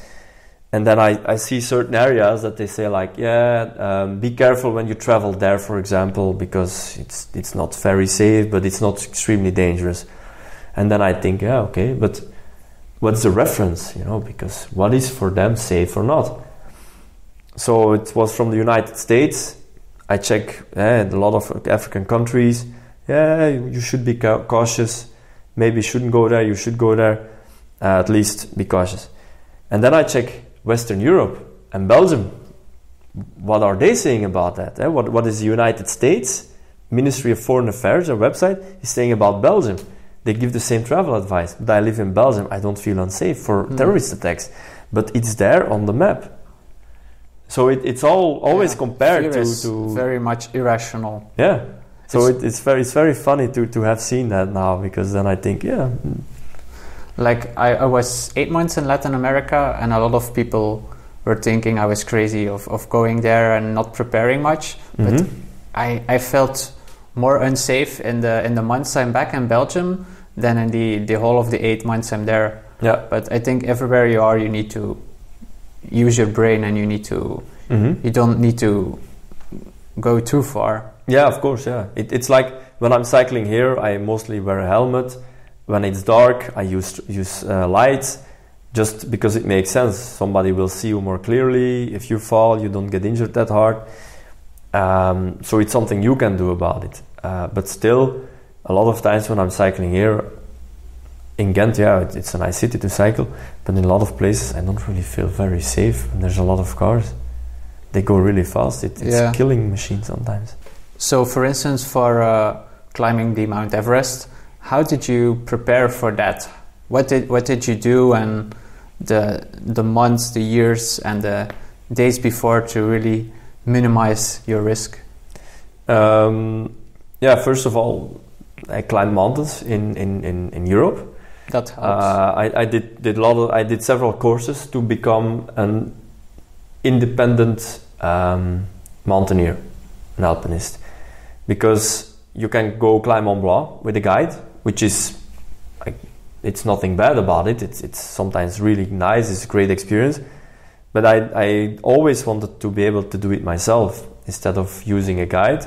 And then I see certain areas that they say like, be careful when you travel there, for example, because it's not very safe, but it's not extremely dangerous. And then I think, okay, but what's the reference, because what is for them safe or not? So it was from the United States. I check a lot of African countries. You should be cautious. Maybe you shouldn't go there, you should go there. At least be cautious. And then I check Western Europe and Belgium. What are they saying about that? What is the United States Ministry of Foreign Affairs, their website, is saying about Belgium? They give the same travel advice. But I live in Belgium. I don't feel unsafe for terrorist attacks. But it's there on the map. So it's always compared to very much irrational. Yeah. So it's very funny to have seen that now, because then I think, Like I was 8 months in Latin America, and a lot of people were thinking I was crazy of going there and not preparing much. Mm-hmm. But I felt more unsafe in the months I'm back in Belgium than in the whole of the 8 months I'm there. Yeah. But I think everywhere you are, you need to use your brain, and you need to you don't need to go too far. Yeah, of course. Yeah, it's like when I'm cycling here, I mostly wear a helmet. When it's dark, I use lights, just because it makes sense. Somebody will see you more clearly. If you fall, you don't get injured that hard. So it's something you can do about it. But still, a lot of times when I'm cycling here, in Ghent, it's a nice city to cycle, but in a lot of places I don't really feel very safe. And there's a lot of cars. They go really fast. It's a killing machine sometimes. So, for instance, for climbing the Mount Everest, how did you prepare for that? What did you do, and the months, the years, and the days before to really minimize your risk? Yeah, first of all, I climbed mountains in Europe. That helps. I did several courses to become an independent mountaineer, an alpinist, because you can go climb Mont Blanc with a guide, which is it's nothing bad about it. It's sometimes really nice. It's a great experience, but I always wanted to be able to do it myself instead of using a guide,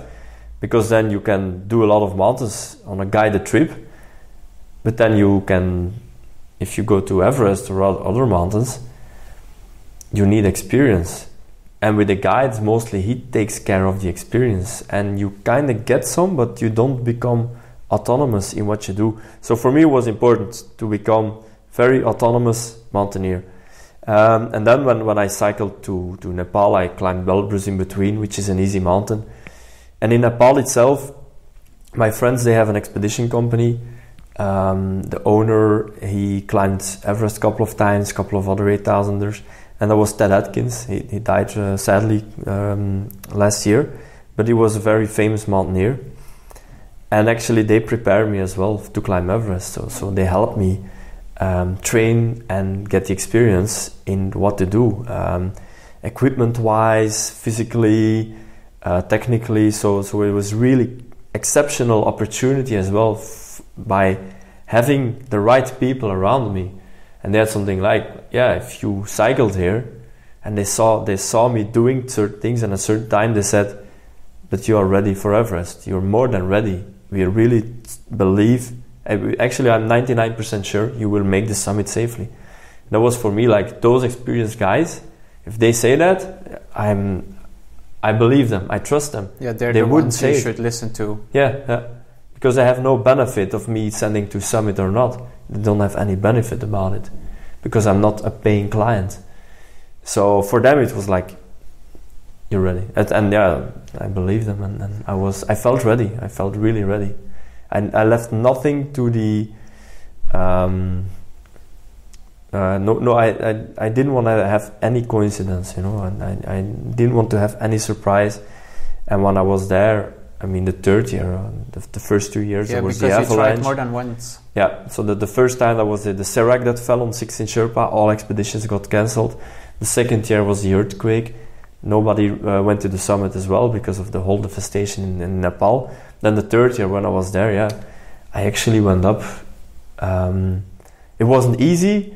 because then you can do a lot of mountains on a guided trip. But then you can, if you go to Everest or other mountains, you need experience. And with the guides, mostly he takes care of the experience. And you kind of get some, but you don't become autonomous in what you do. So for me, it was important to become very autonomous mountaineer. And then when I cycled to Nepal, I climbed Belbrus in between, which is an easy mountain. And in Nepal itself, my friends, they have an expedition company. The owner, he climbed Everest a couple of times, a couple of other 8,000ers, and that was Ted Atkins. He died sadly last year, but he was a very famous mountaineer. And actually they prepared me as well to climb Everest, so they helped me train and get the experience in what to do, equipment wise, physically, technically. So it was really exceptional opportunity as well by having the right people around me. And they had something like, yeah, if you cycled here and they saw me doing certain things at a certain time, they said, but you are ready for Everest, you're more than ready, we really believe, actually I'm 99% sure you will make the summit safely. That was for me like those experienced guys, if they say that, I believe them, I trust them. Yeah, they're the ones you should listen to. Yeah. Because they have no benefit of me sending to summit or not. They don't have any benefit about it, because I'm not a paying client. So for them it was like, you're ready. And yeah, I believe them, and I felt ready. I felt really ready. And I left nothing to the I didn't want to have any coincidence, and I didn't want to have any surprise. And when I was there, I mean, the third year, the first 2 years, there was the avalanche. You tried more than once. Yeah, so the first time there was the Serac that fell on 16 Sherpa, all expeditions got cancelled. The second year was the earthquake. Nobody went to the summit as well because of the whole devastation in Nepal. Then the third year when I was there, yeah, I actually went up. It wasn't easy,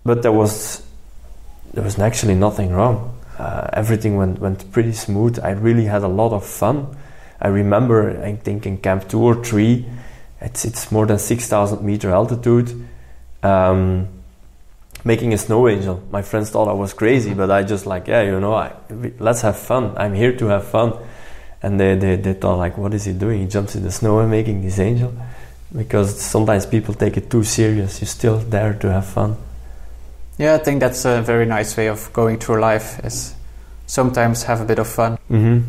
but there was actually nothing wrong. Everything went pretty smooth. I really had a lot of fun. I remember, I think in camp 2 or 3, it's more than 6,000 meter altitude, making a snow angel. My friends thought I was crazy, but I just like, yeah, let's have fun. I'm here to have fun. And they thought like, what is he doing? He jumps in the snow and making this angel. Because sometimes people take it too serious. You're still there to have fun. Yeah, I think that's a very nice way of going through life, is sometimes have a bit of fun. Mm-hmm.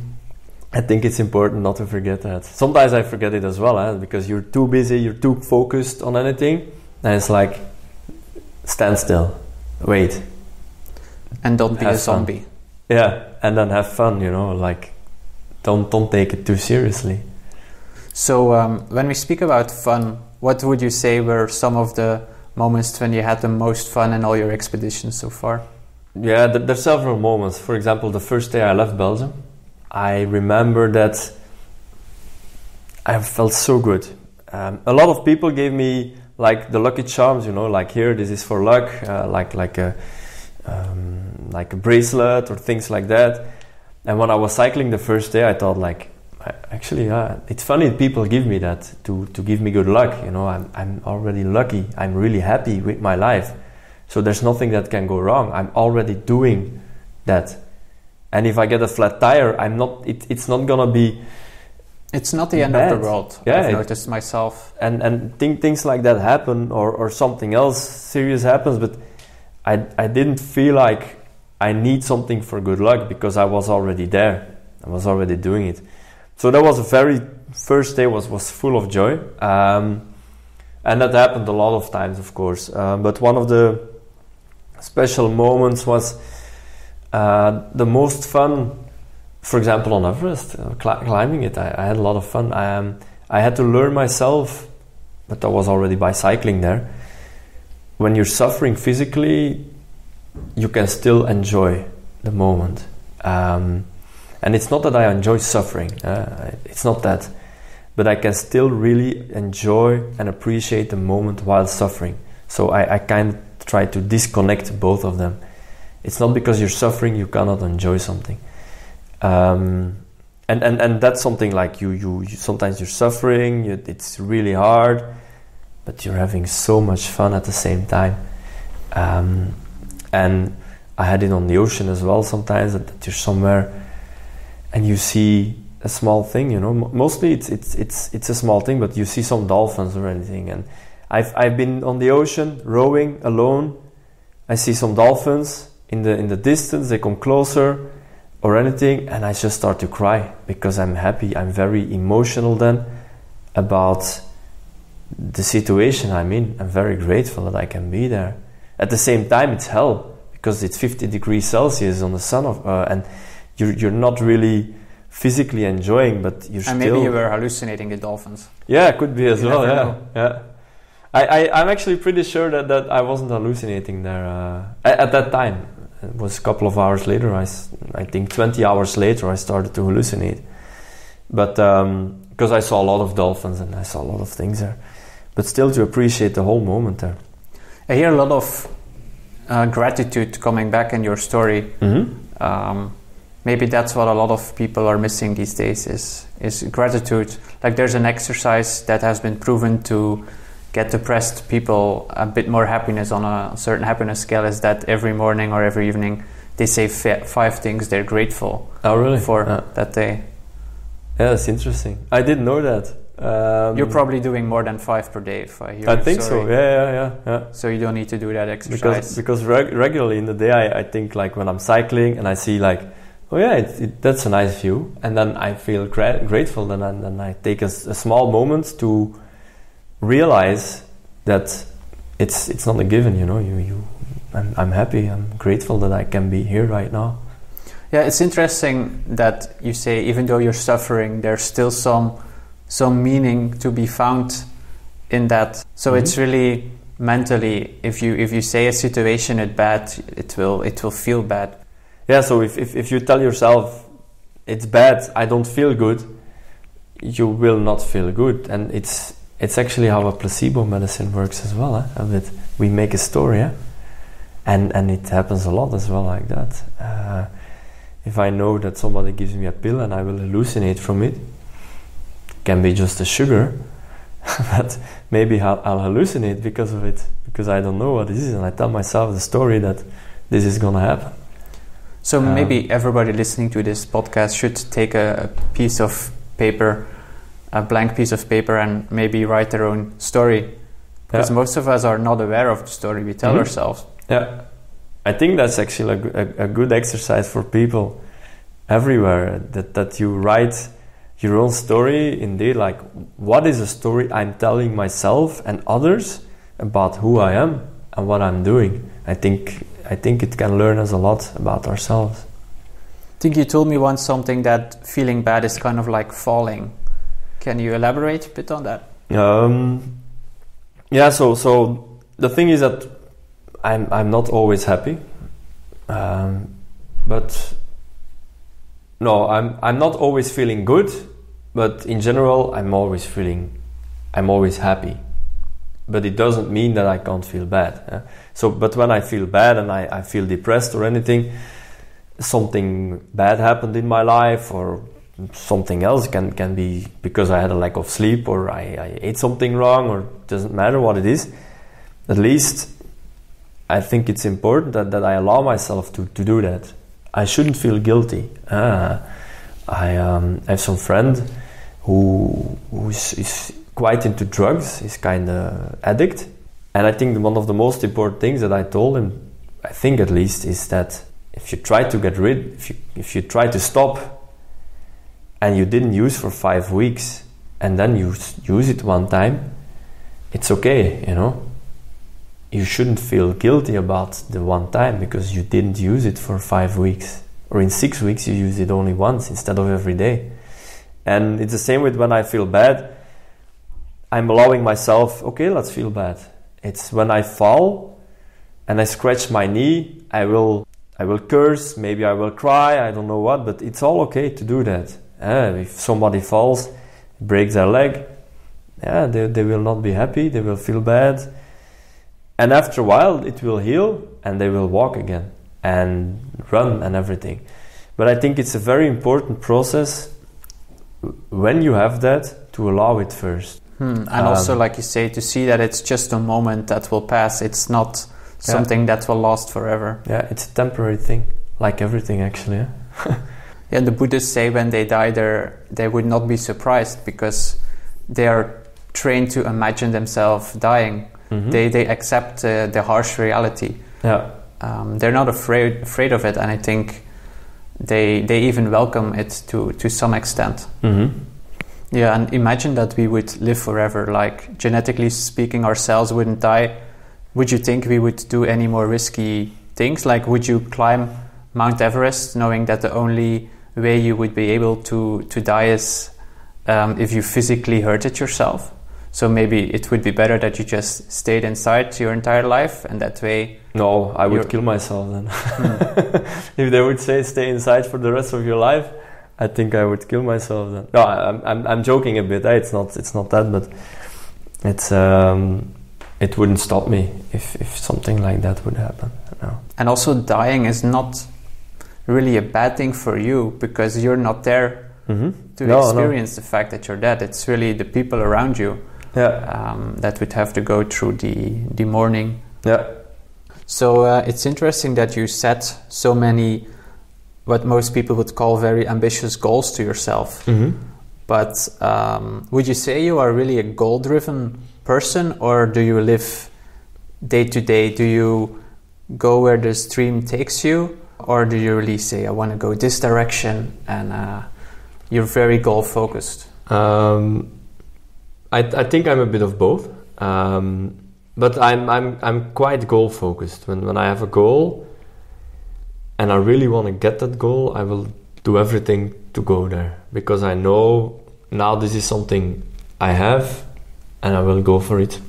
I think it's important not to forget that. Sometimes I forget it as well, because you're too busy, you're too focused on anything, and it's like, stand still, wait. And don't be a zombie. Fun. Yeah, and then have fun, like, don't take it too seriously. So when we speak about fun, what would you say were some of the moments when you had the most fun in all your expeditions so far? Yeah, there's several moments. For example, the first day I left Belgium, I remember that I felt so good. A lot of people gave me like the lucky charms, like here, this is for luck, like a bracelet or things like that. And when I was cycling the first day, I thought like, actually, it's funny people give me that to give me good luck. I'm already lucky. I'm really happy with my life. So there's nothing that can go wrong. I'm already doing that. And if I get a flat tire, it's not gonna be. It's not the end bad. Of the world. Yeah, I've noticed myself. And things like that happen, or something else serious happens. But I didn't feel like I need something for good luck, because I was already there. I was already doing it. So that was a very first day was full of joy, and that happened a lot of times, of course. But one of the special moments was the most fun for example, on Everest, climbing it, I had a lot of fun. I had to learn myself, but I was already by cycling there. When you're suffering physically, you can still enjoy the moment. And it's not that I enjoy suffering, it's not that. But I can still really enjoy and appreciate the moment while suffering. So I kind of try to disconnect both of them. It's not because you're suffering you cannot enjoy something. And that's something like you sometimes you're suffering, it's really hard, but you're having so much fun at the same time. And I had it on the ocean as well sometimes, that you're somewhere and you see a small thing, you know. Mostly it's a small thing, but you see some dolphins or anything. And I've been on the ocean rowing alone. I see some dolphins in the distance. They come closer or anything, and I just start to cry because I'm happy. I'm very emotional then about the situation I'm in. I'm very grateful that I can be there. At the same time, it's hell because it's 50 degrees Celsius on the sun, and you're not really physically enjoying, but you're and still... maybe you were hallucinating the dolphins. Yeah, it could be as well. Know. Yeah. I'm actually pretty sure that I wasn't hallucinating there at that time. It was a couple of hours later. I think 20 hours later, I started to hallucinate. But because I saw a lot of dolphins and I saw a lot of things there, but still to appreciate the whole moment there. I hear a lot of gratitude coming back in your story. Mm-hmm. Maybe that's what a lot of people are missing these days is gratitude. Like there's an exercise that has been proven to get depressed people a bit more happiness on a certain happiness scale, is that every morning or every evening they say 5 things they're grateful for that day. Yeah, that's interesting. I didn't know that. You're probably doing more than 5 per day if I hear I think so, yeah. So you don't need to do that exercise. Because regularly in the day I think like when I'm cycling and I see like, oh yeah, that's a nice view, and then I feel grateful, then I take a small moment to realize that it's not a given, you know. I'm happy, I'm grateful that I can be here right now. Yeah, it's interesting that you say even though you're suffering, there's still some meaning to be found in that. So mm-hmm. It's really mentally, if you say a situation is bad, it will feel bad. Yeah, so if you tell yourself it's bad, I don't feel good, you will not feel good. And it's actually how a placebo medicine works as well. We make a story, and it happens a lot as well like that. If I know that somebody gives me a pill and I will hallucinate from it, can be just a sugar, but maybe I'll hallucinate because of it, because I don't know what it is, and I tell myself the story that this is gonna happen. So maybe everybody listening to this podcast should take a piece of paper, a blank piece of paper, and maybe write their own story, because most of us are not aware of the story we tell mm-hmm. ourselves. Yeah, I think that's actually a good exercise for people everywhere, that you write your own story. Indeed, like, what is a story I'm telling myself and others about who I am and what I'm doing? I think it can learn us a lot about ourselves. I think you told me once something that feeling bad is kind of like falling. Can you elaborate a bit on that? Yeah, so the thing is that I'm not always happy, but no, I'm not always feeling good, but in general I'm always happy. But it doesn't mean that I can't feel bad. But when I feel bad and I feel depressed or anything, something bad happened in my life, or something else can be because I had a lack of sleep, or I ate something wrong, or it doesn't matter what it is. At least I think it's important that I allow myself to do that. I shouldn't feel guilty. I have some friend who is quite into drugs. He's kind of addict, and I think one of the most important things that I told him, I think at least, is that if you try to get rid, if you try to stop, and you didn't use for 5 weeks, and then you use it one time, it's okay, you know. You shouldn't feel guilty about the one time because you didn't use it for 5 weeks. or in 6 weeks you use it only once instead of every day. And it's the same with when I feel bad. I'm allowing myself, okay, let's feel bad. It's when I fall and I scratch my knee, I will curse, maybe I will cry, I don't know what, but it's all okay to do that. If somebody falls, breaks their leg, they will not be happy, they will feel bad. And after a while, it will heal and they will walk again and run and everything. But I think it's a very important process when you have that to allow it first. And also, like you say, to see that it's just a moment that will pass. It's not something that will last forever. Yeah, it's a temporary thing, like everything actually. Yeah? Yeah, the Buddhists say when they die, they would not be surprised because they are trained to imagine themselves dying. Mm-hmm. They accept the harsh reality. Yeah, they're not afraid of it, and I think they even welcome it to some extent. Mm-hmm. Yeah, and imagine that we would live forever. Like, genetically speaking, our cells wouldn't die. Would you think we would do any more risky things? Like, would you climb Mount Everest knowing that the only way you would be able to die is if you physically hurted yourself? So maybe it would be better that you just stayed inside your entire life, and that way... No, I would kill myself then. If they would say stay inside for the rest of your life, I think I would kill myself then. No, I'm joking a bit. It's not that, but it's it wouldn't stop me if something like that would happen. No. And also, dying is not really a bad thing for you because you're not there to experience the fact that you're dead. It's really the people around you that would have to go through the mourning. Yeah. So it's interesting that you set so many, what most people would call very ambitious goals to yourself. Mm-hmm. But would you say you are really a goal-driven person, or do you live day to day? Do you go where the stream takes you, or do you really say, I want to go this direction, and you're very goal-focused? I think I'm a bit of both, but I'm quite goal-focused. When I have a goal and I really want to get that goal, I will do everything to go there, because I know now this is something I have and I will go for it.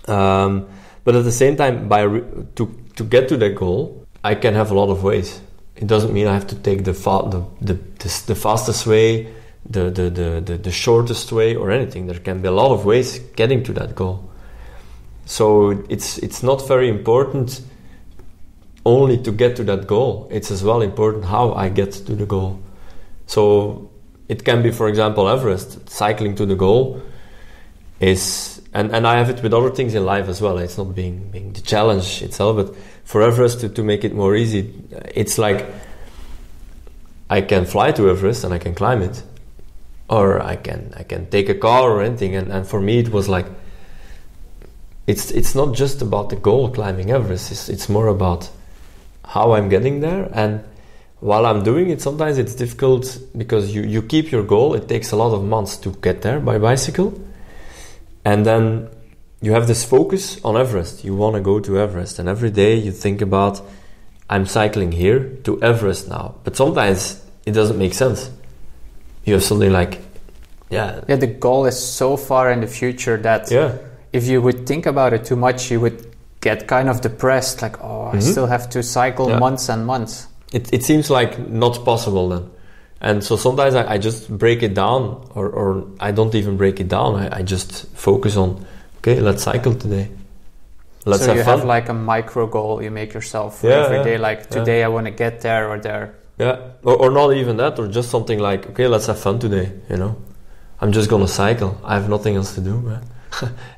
But at the same time, to get to that goal, I can have a lot of ways. It doesn't mean I have to take the fastest way, the shortest way, or anything. There can be a lot of ways getting to that goal. So it's not very important only to get to that goal. It's as well important how I get to the goal. So it can be, for example, Everest. Cycling to the goal is, and I have it with other things in life as well. It's not being the challenge itself, but for Everest to make it more easy, it's like I can fly to Everest and I can climb it, or I can take a car or anything. And for me, it was like it's not just about the goal, climbing Everest. It's more about how I'm getting there. And while I'm doing it, sometimes it's difficult because you keep your goal. It takes a lot of months to get there by bicycle, and then you have this focus on Everest. You want to go to Everest, and every day you think about, I'm cycling here to Everest now. But sometimes it doesn't make sense. You have something like, the goal is so far in the future that if you would think about it too much, you would get kind of depressed, like, I still have to cycle months and months. It seems like not possible then. And so sometimes I just break it down, or I don't even break it down. I just focus on, okay, let's cycle today. Let's have fun. So you have like a micro goal you make yourself for every day, like today I want to get there or there. Yeah, or not even that, or just something like, okay, let's have fun today, I'm just going to cycle. I have nothing else to do, man.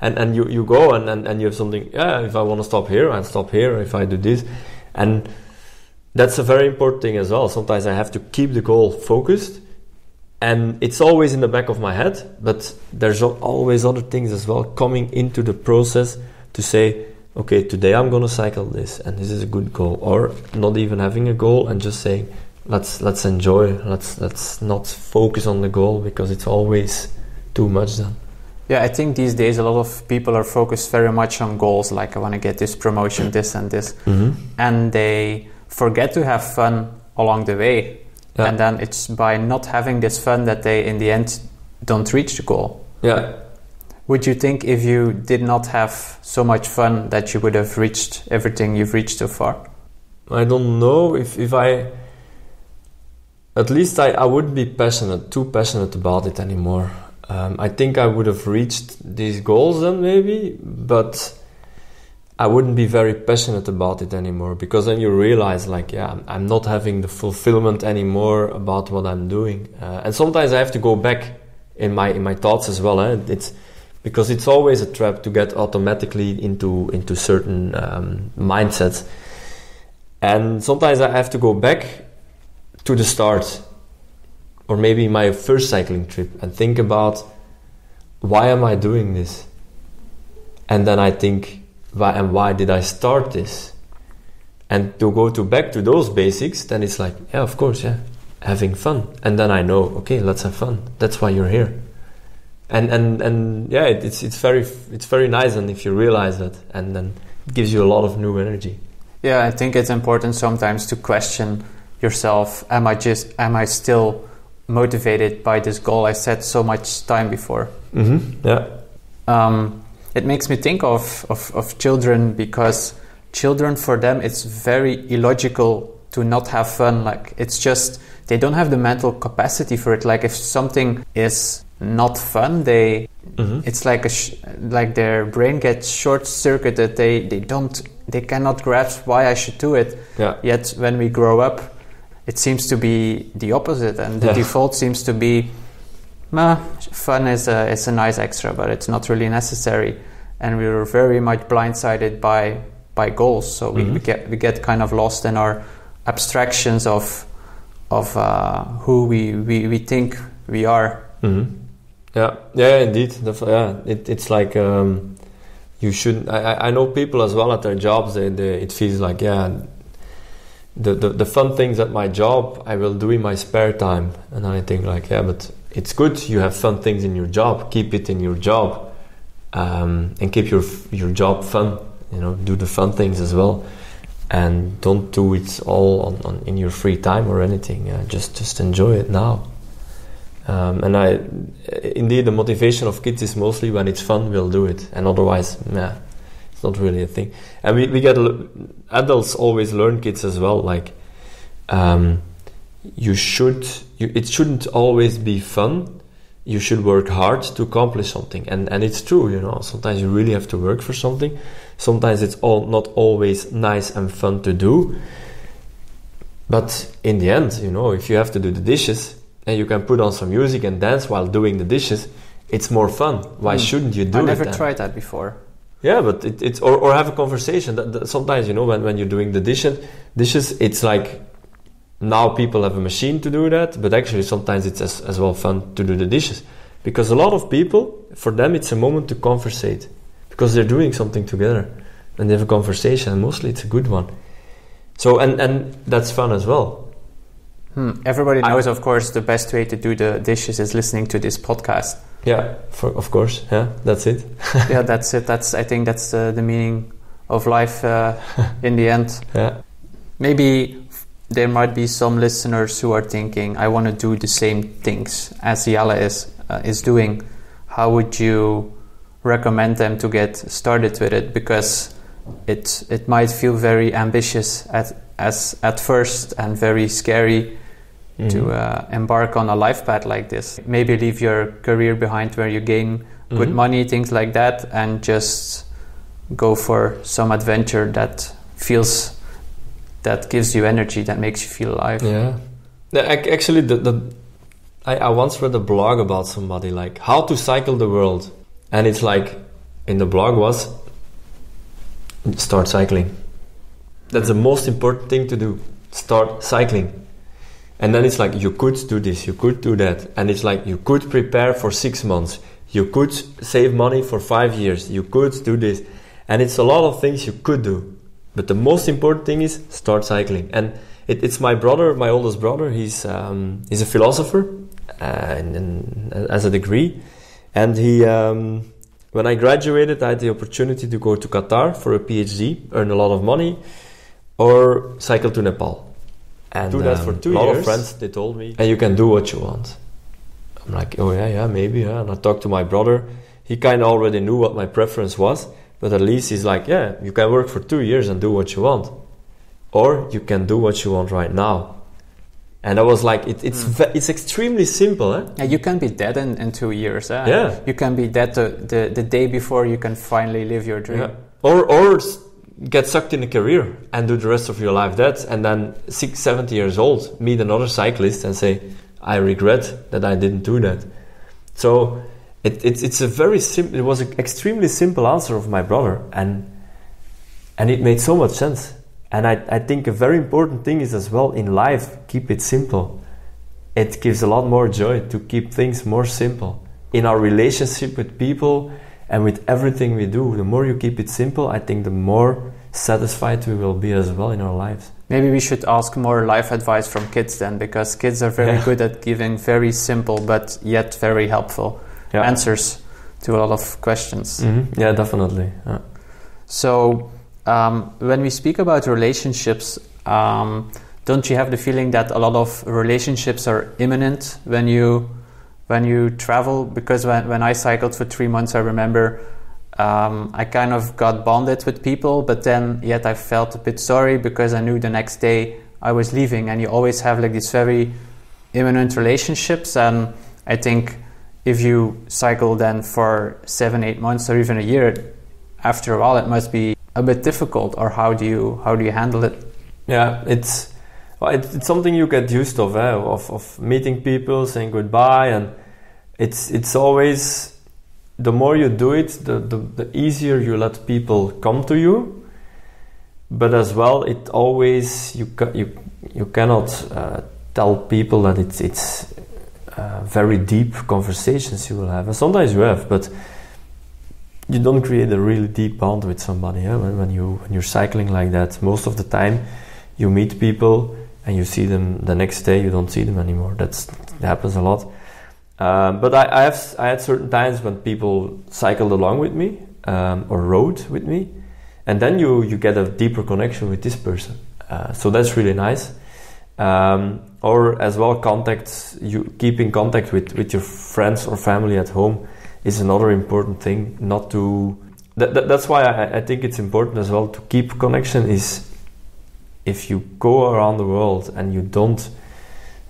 and you go and you have something, if I want to stop here, I'll stop here, if I do this. And that's a very important thing as well. Sometimes I have to keep the goal focused, and it's always in the back of my head, but there's always other things as well coming into the process to say, okay, today I'm going to cycle this, and this is a good goal. Or not even having a goal and just saying, let's enjoy, let's not focus on the goal, because it's always too much then. Yeah, I think these days a lot of people are focused very much on goals, like I want to get this promotion, this and this, and they forget to have fun along the way. Yeah. And then it's by not having this fun that they in the end don't reach the goal. Yeah. Would you think if you did not have so much fun that you would have reached everything you've reached so far? I don't know if I... At least I wouldn't be too passionate about it anymore. I think I would have reached these goals then maybe, but I wouldn't be very passionate about it anymore, because then you realize like, yeah, I'm not having the fulfillment anymore about what I'm doing. And sometimes I have to go back in my thoughts as well. It's because it's always a trap to get automatically into certain mindsets. And sometimes I have to go back to the start, or maybe my first cycling trip, and think about, why am I doing this? And then I think, why did I start this? And to go back to those basics, then it's like, yeah, of course, yeah, having fun. And then I know, okay, let's have fun. That's why you're here. And yeah, it's very nice, and if you realize that, and then it gives you a lot of new energy. Yeah, I think it's important sometimes to question yourself. Am I still motivated by this goal I set so much time before? Mm-hmm. Yeah. It makes me think of children, because children, for them, it's very illogical to not have fun. Like, it's just, they don't have the mental capacity for it. Like, if something is not fun, it's like like their brain gets short-circuited. They cannot grasp why I should do it. Yeah. Yet when we grow up, it seems to be the opposite, and the default seems to be, fun is a nice extra, but it's not really necessary. And we were very much blindsided by goals, so we get kind of lost in our abstractions of who we think we are. Mm-hmm. Yeah, indeed. It's like you should. I know people as well at their jobs. It feels like, the fun things at my job I will do in my spare time, and I think like, yeah, but it's good you have fun things in your job. Keep it in your job, and keep your job fun. Do the fun things as well, and don't do it all in your free time or anything. Just enjoy it now. And indeed, the motivation of kids is mostly when it's fun, we'll do it, and otherwise, it's not really a thing. And we get adults always learn kids as well. Like, it shouldn't always be fun. You should work hard to accomplish something, and it's true. Sometimes you really have to work for something. Sometimes it's not always nice and fun to do. But in the end, if you have to do the dishes, and you can put on some music and dance while doing the dishes, it's more fun. Why shouldn't you do it? I never tried that before. Yeah, but it's or have a conversation. That sometimes, when you're doing the dishes, it's like, now people have a machine to do that, but actually sometimes it's as well fun to do the dishes, because a lot of people, for them, it's a moment to conversate, because they're doing something together and they have a conversation, and mostly it's a good one. So and that's fun as well. Everybody knows, of course, the best way to do the dishes is listening to this podcast. Yeah, of course. Yeah, that's it. Yeah, that's it. I think that's the meaning of life in the end. Yeah. Maybe there might be some listeners who are thinking, I want to do the same things as Jelle is doing. How would you recommend them to get started with it? Because it might feel very ambitious at first, and very scary to embark on a life path like this. Maybe leave your career behind where you gain good money, things like that, and just go for some adventure that gives you energy, that makes you feel alive. Yeah. Actually, I once read a blog about somebody, like, how to cycle the world. And it's like, in the blog was, start cycling. That's the most important thing to do. Start cycling. And then it's like, you could do this, you could do that. And it's like, you could prepare for 6 months. You could save money for 5 years. You could do this. And it's a lot of things you could do. But the most important thing is start cycling. And it's my brother, my oldest brother. He's a philosopher as a degree. And he, when I graduated, I had the opportunity to go to Qatar for a PhD, earn a lot of money, or cycle to Nepal. And do that for 2 years. A lot of friends, they told me, and you can do what you want. I'm like, oh yeah, maybe. Yeah. And I talked to my brother. He kind of already knew what my preference was, but at least he's like, yeah, you can work for 2 years and do what you want, or you can do what you want right now. And I was like, it's extremely simple. Eh? Yeah, you can be dead in 2 years. Eh? Yeah. You can be dead the day before you can finally live your dream. Yeah. Or get sucked in a career and do the rest of your life that, and then 70 years old, meet another cyclist and say, I regret that I didn't do that. So it's a very simple, it was an extremely simple answer of my brother, and it made so much sense. And I think a very important thing is as well in life, keep it simple. It gives a lot more joy to keep things more simple. In our relationship with people and with everything we do, the more you keep it simple, I think the more satisfied we will be as well in our lives. Maybe we should ask more life advice from kids then, because kids are very good at giving very simple but yet very helpful answers to a lot of questions. Mm-hmm. Yeah, definitely. Yeah. So when we speak about relationships, don't you have the feeling that a lot of relationships are imminent when you travel? Because when I cycled for 3 months, I remember I kind of got bonded with people, but then yet I felt a bit sorry because I knew the next day I was leaving, and you always have like these very imminent relationships. And I think if you cycle then for 7-8 months or even a year, after a while it must be a bit difficult. Or how do you handle it? Yeah, it's something you get used of meeting people, saying goodbye, and it's always, the more you do it, the easier you let people come to you. But as well, it always, you cannot tell people that it's very deep conversations you will have. And sometimes you have, but you don't create a really deep bond with somebody. Yeah? When you're cycling like that, most of the time you meet people and you see them the next day, you don't see them anymore. That happens a lot. But I had certain times when people cycled along with me or rode with me, and then you get a deeper connection with this person. So that's really nice. Or as well, keeping contact with your friends or family at home is another important thing. Not to that's why I think it's important as well to keep connection. Is if you go around the world and you don't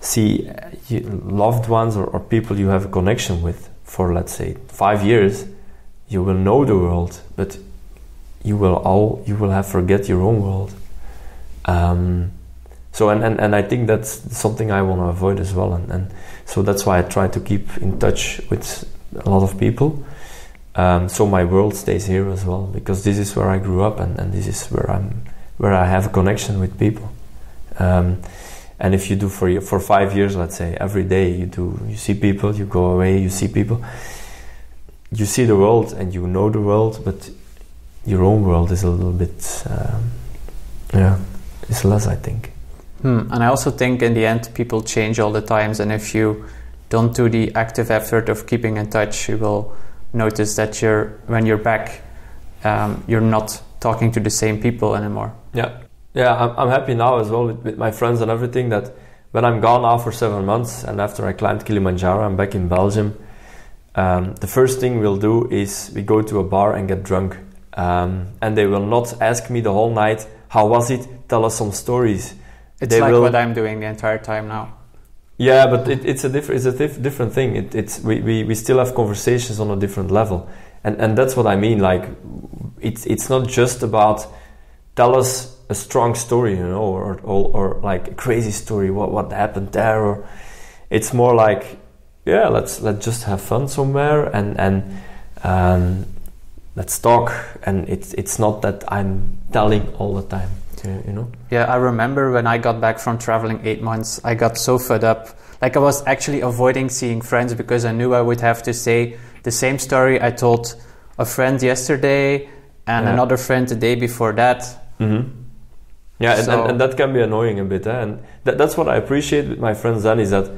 see loved ones or people you have a connection with for, let's say, 5 years, you will know the world, but you will have forget your own world. So and I think that's something I want to avoid as well, and so that's why I try to keep in touch with a lot of people, so my world stays here as well, because this is where I grew up, and this is where I have a connection with people. And if you do for 5 years, let's say, every day you see people, you go away, you see people, you see the world and you know the world, but your own world is a little bit, it's less, I think. And I also think in the end people change all the times, and if you don't do the active effort of keeping in touch, you will notice that when you're back, you're not talking to the same people anymore. Yeah, I'm happy now as well with my friends and everything, that when I'm gone now for 7 months and after I climbed Kilimanjaro, I'm back in Belgium. The first thing we'll do is we go to a bar and get drunk. And they will not ask me the whole night, how was it? Tell us some stories. It's like what I'm doing the entire time now. Yeah, but it's a different thing. We still have conversations on a different level. And that's what I mean. Like, it's not just about tell us a strong story, you know, or like a crazy story, what happened there, or it's more like, yeah, let's just have fun somewhere and let's talk. And it's not that I'm telling all the time, you know. Yeah, I remember when I got back from traveling 8 months, I got so fed up. Like, I was actually avoiding seeing friends because I knew I would have to say the same story I told a friend yesterday and another friend the day before that. Mm-hmm. Yeah, and that can be annoying a bit. And that's what I appreciate with my friends then, is that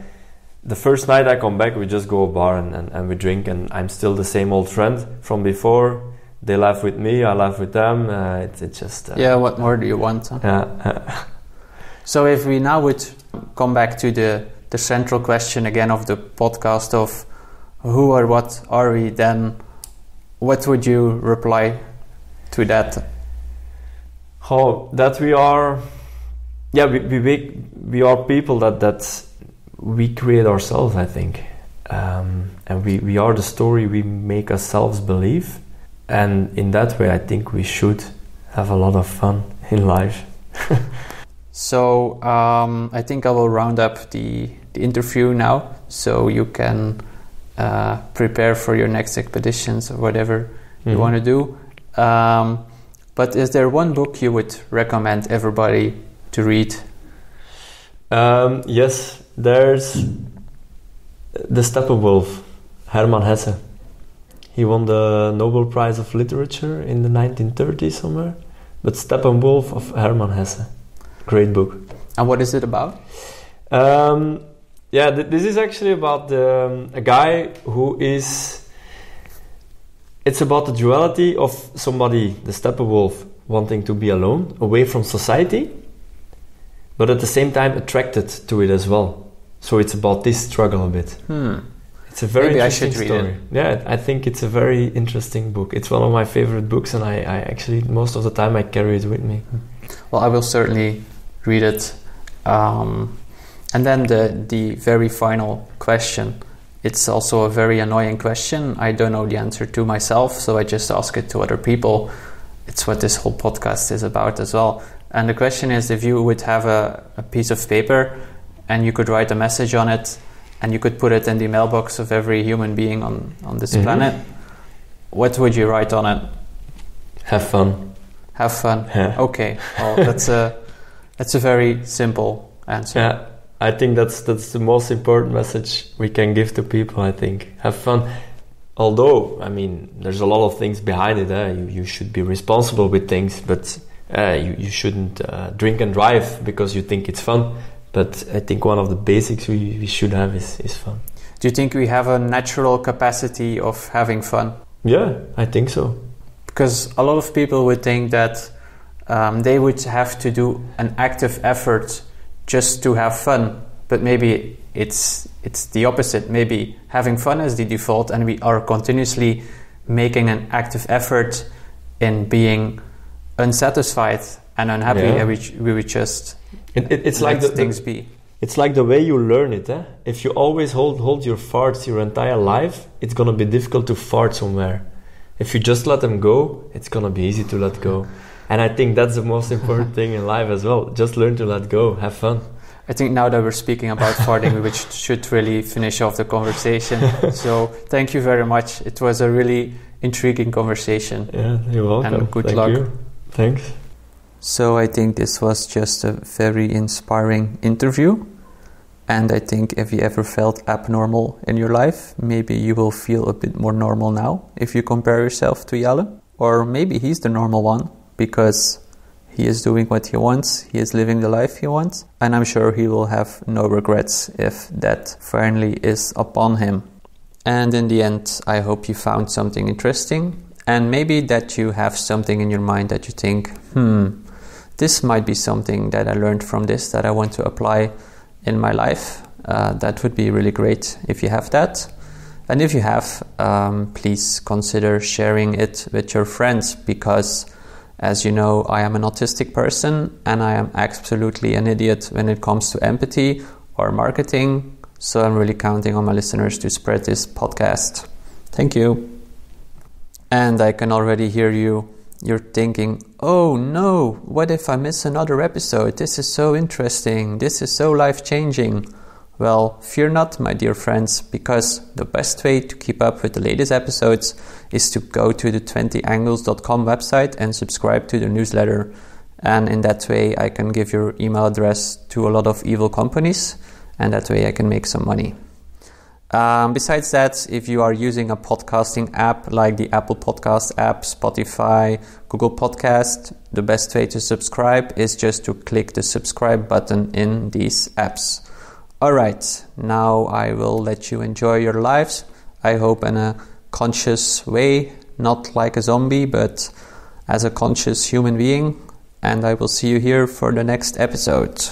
the first night I come back, we just go to a bar and we drink, and I'm still the same old friend from before. They laugh with me, I laugh with them. It's just... yeah, what more do you want? Huh? Yeah. So if we now would come back to the central question again of the podcast of who or what are we, then what would you reply to that? Oh, that we are, we are people that we create ourselves, I think. And we are the story we make ourselves believe. And in that way, I think we should have a lot of fun in life. So I think I will round up the interview now, so you can prepare for your next expeditions or whatever you want to do. But is there one book you would recommend everybody to read? Yes, there's The Steppenwolf, Hermann Hesse. He won the Nobel Prize of Literature in the 1930s somewhere. But Steppenwolf of Hermann Hesse. Great book. And what is it about? This is actually about a guy who is... It's about the duality of somebody, the Steppenwolf, wanting to be alone, away from society, but at the same time attracted to it as well. So it's about this struggle a bit. It's a very interesting story. Yeah, I think it's a very interesting book. It's one of my favorite books, and I actually, most of the time I carry it with me. Well, I will certainly read it. And then the very final question. It's also a very annoying question. I don't know the answer to myself, so I just ask it to other people. It's what this whole podcast is about as well. And the question is, if you would have a piece of paper and you could write a message on it and you could put it in the mailbox of every human being on this planet, what would you write on it? Have fun. Have fun. Yeah. Okay. Well, that's a very simple answer. Yeah. I think that's the most important message we can give to people, I think. Have fun. Although, I mean, there's a lot of things behind it. You should be responsible with things, but you shouldn't drink and drive because you think it's fun. But I think one of the basics we should have is fun. Do you think we have a natural capacity of having fun? Yeah, I think so. Because a lot of people would think that they would have to do an active effort just to have fun, but maybe it's the opposite. Maybe having fun is the default, and we are continuously making an active effort in being unsatisfied and unhappy. Yeah. We would just it's let like things be. It's like the way you learn it. If you always hold your farts your entire life, it's gonna be difficult to fart somewhere. If you just let them go, it's gonna be easy to let go. And I think that's the most important thing in life as well. Just learn to let go, have fun. I think now that we're speaking about farting, we should really finish off the conversation. So thank you very much. It was a really intriguing conversation. Yeah, you're welcome. And good Thank luck. you. Thanks. So I think this was just a very inspiring interview. And I think if you ever felt abnormal in your life, maybe you will feel a bit more normal now if you compare yourself to Jelle. Or maybe he's the normal one, because he is doing what he wants, he is living the life he wants, and I'm sure he will have no regrets if that finally is upon him. And in the end, I hope you found something interesting, and maybe that you have something in your mind that you think, this might be something that I learned from this that I want to apply in my life. That would be really great if you have that. And if you have, please consider sharing it with your friends, because as you know, I am an autistic person and I am absolutely an idiot when it comes to empathy or marketing. So I'm really counting on my listeners to spread this podcast. Thank you. And I can already hear you. You're thinking, oh no, what if I miss another episode? This is so interesting. This is so life-changing. Well, fear not, my dear friends, because the best way to keep up with the latest episodes is to go to the 20angles.com website and subscribe to the newsletter. And in that way, I can give your email address to a lot of evil companies, and that way I can make some money. Besides that, if you are using a podcasting app like the Apple Podcast app, Spotify, Google Podcast, the best way to subscribe is just to click the subscribe button in these apps. Alright, now I will let you enjoy your lives. I hope in a conscious way, not like a zombie, but as a conscious human being. And I will see you here for the next episode.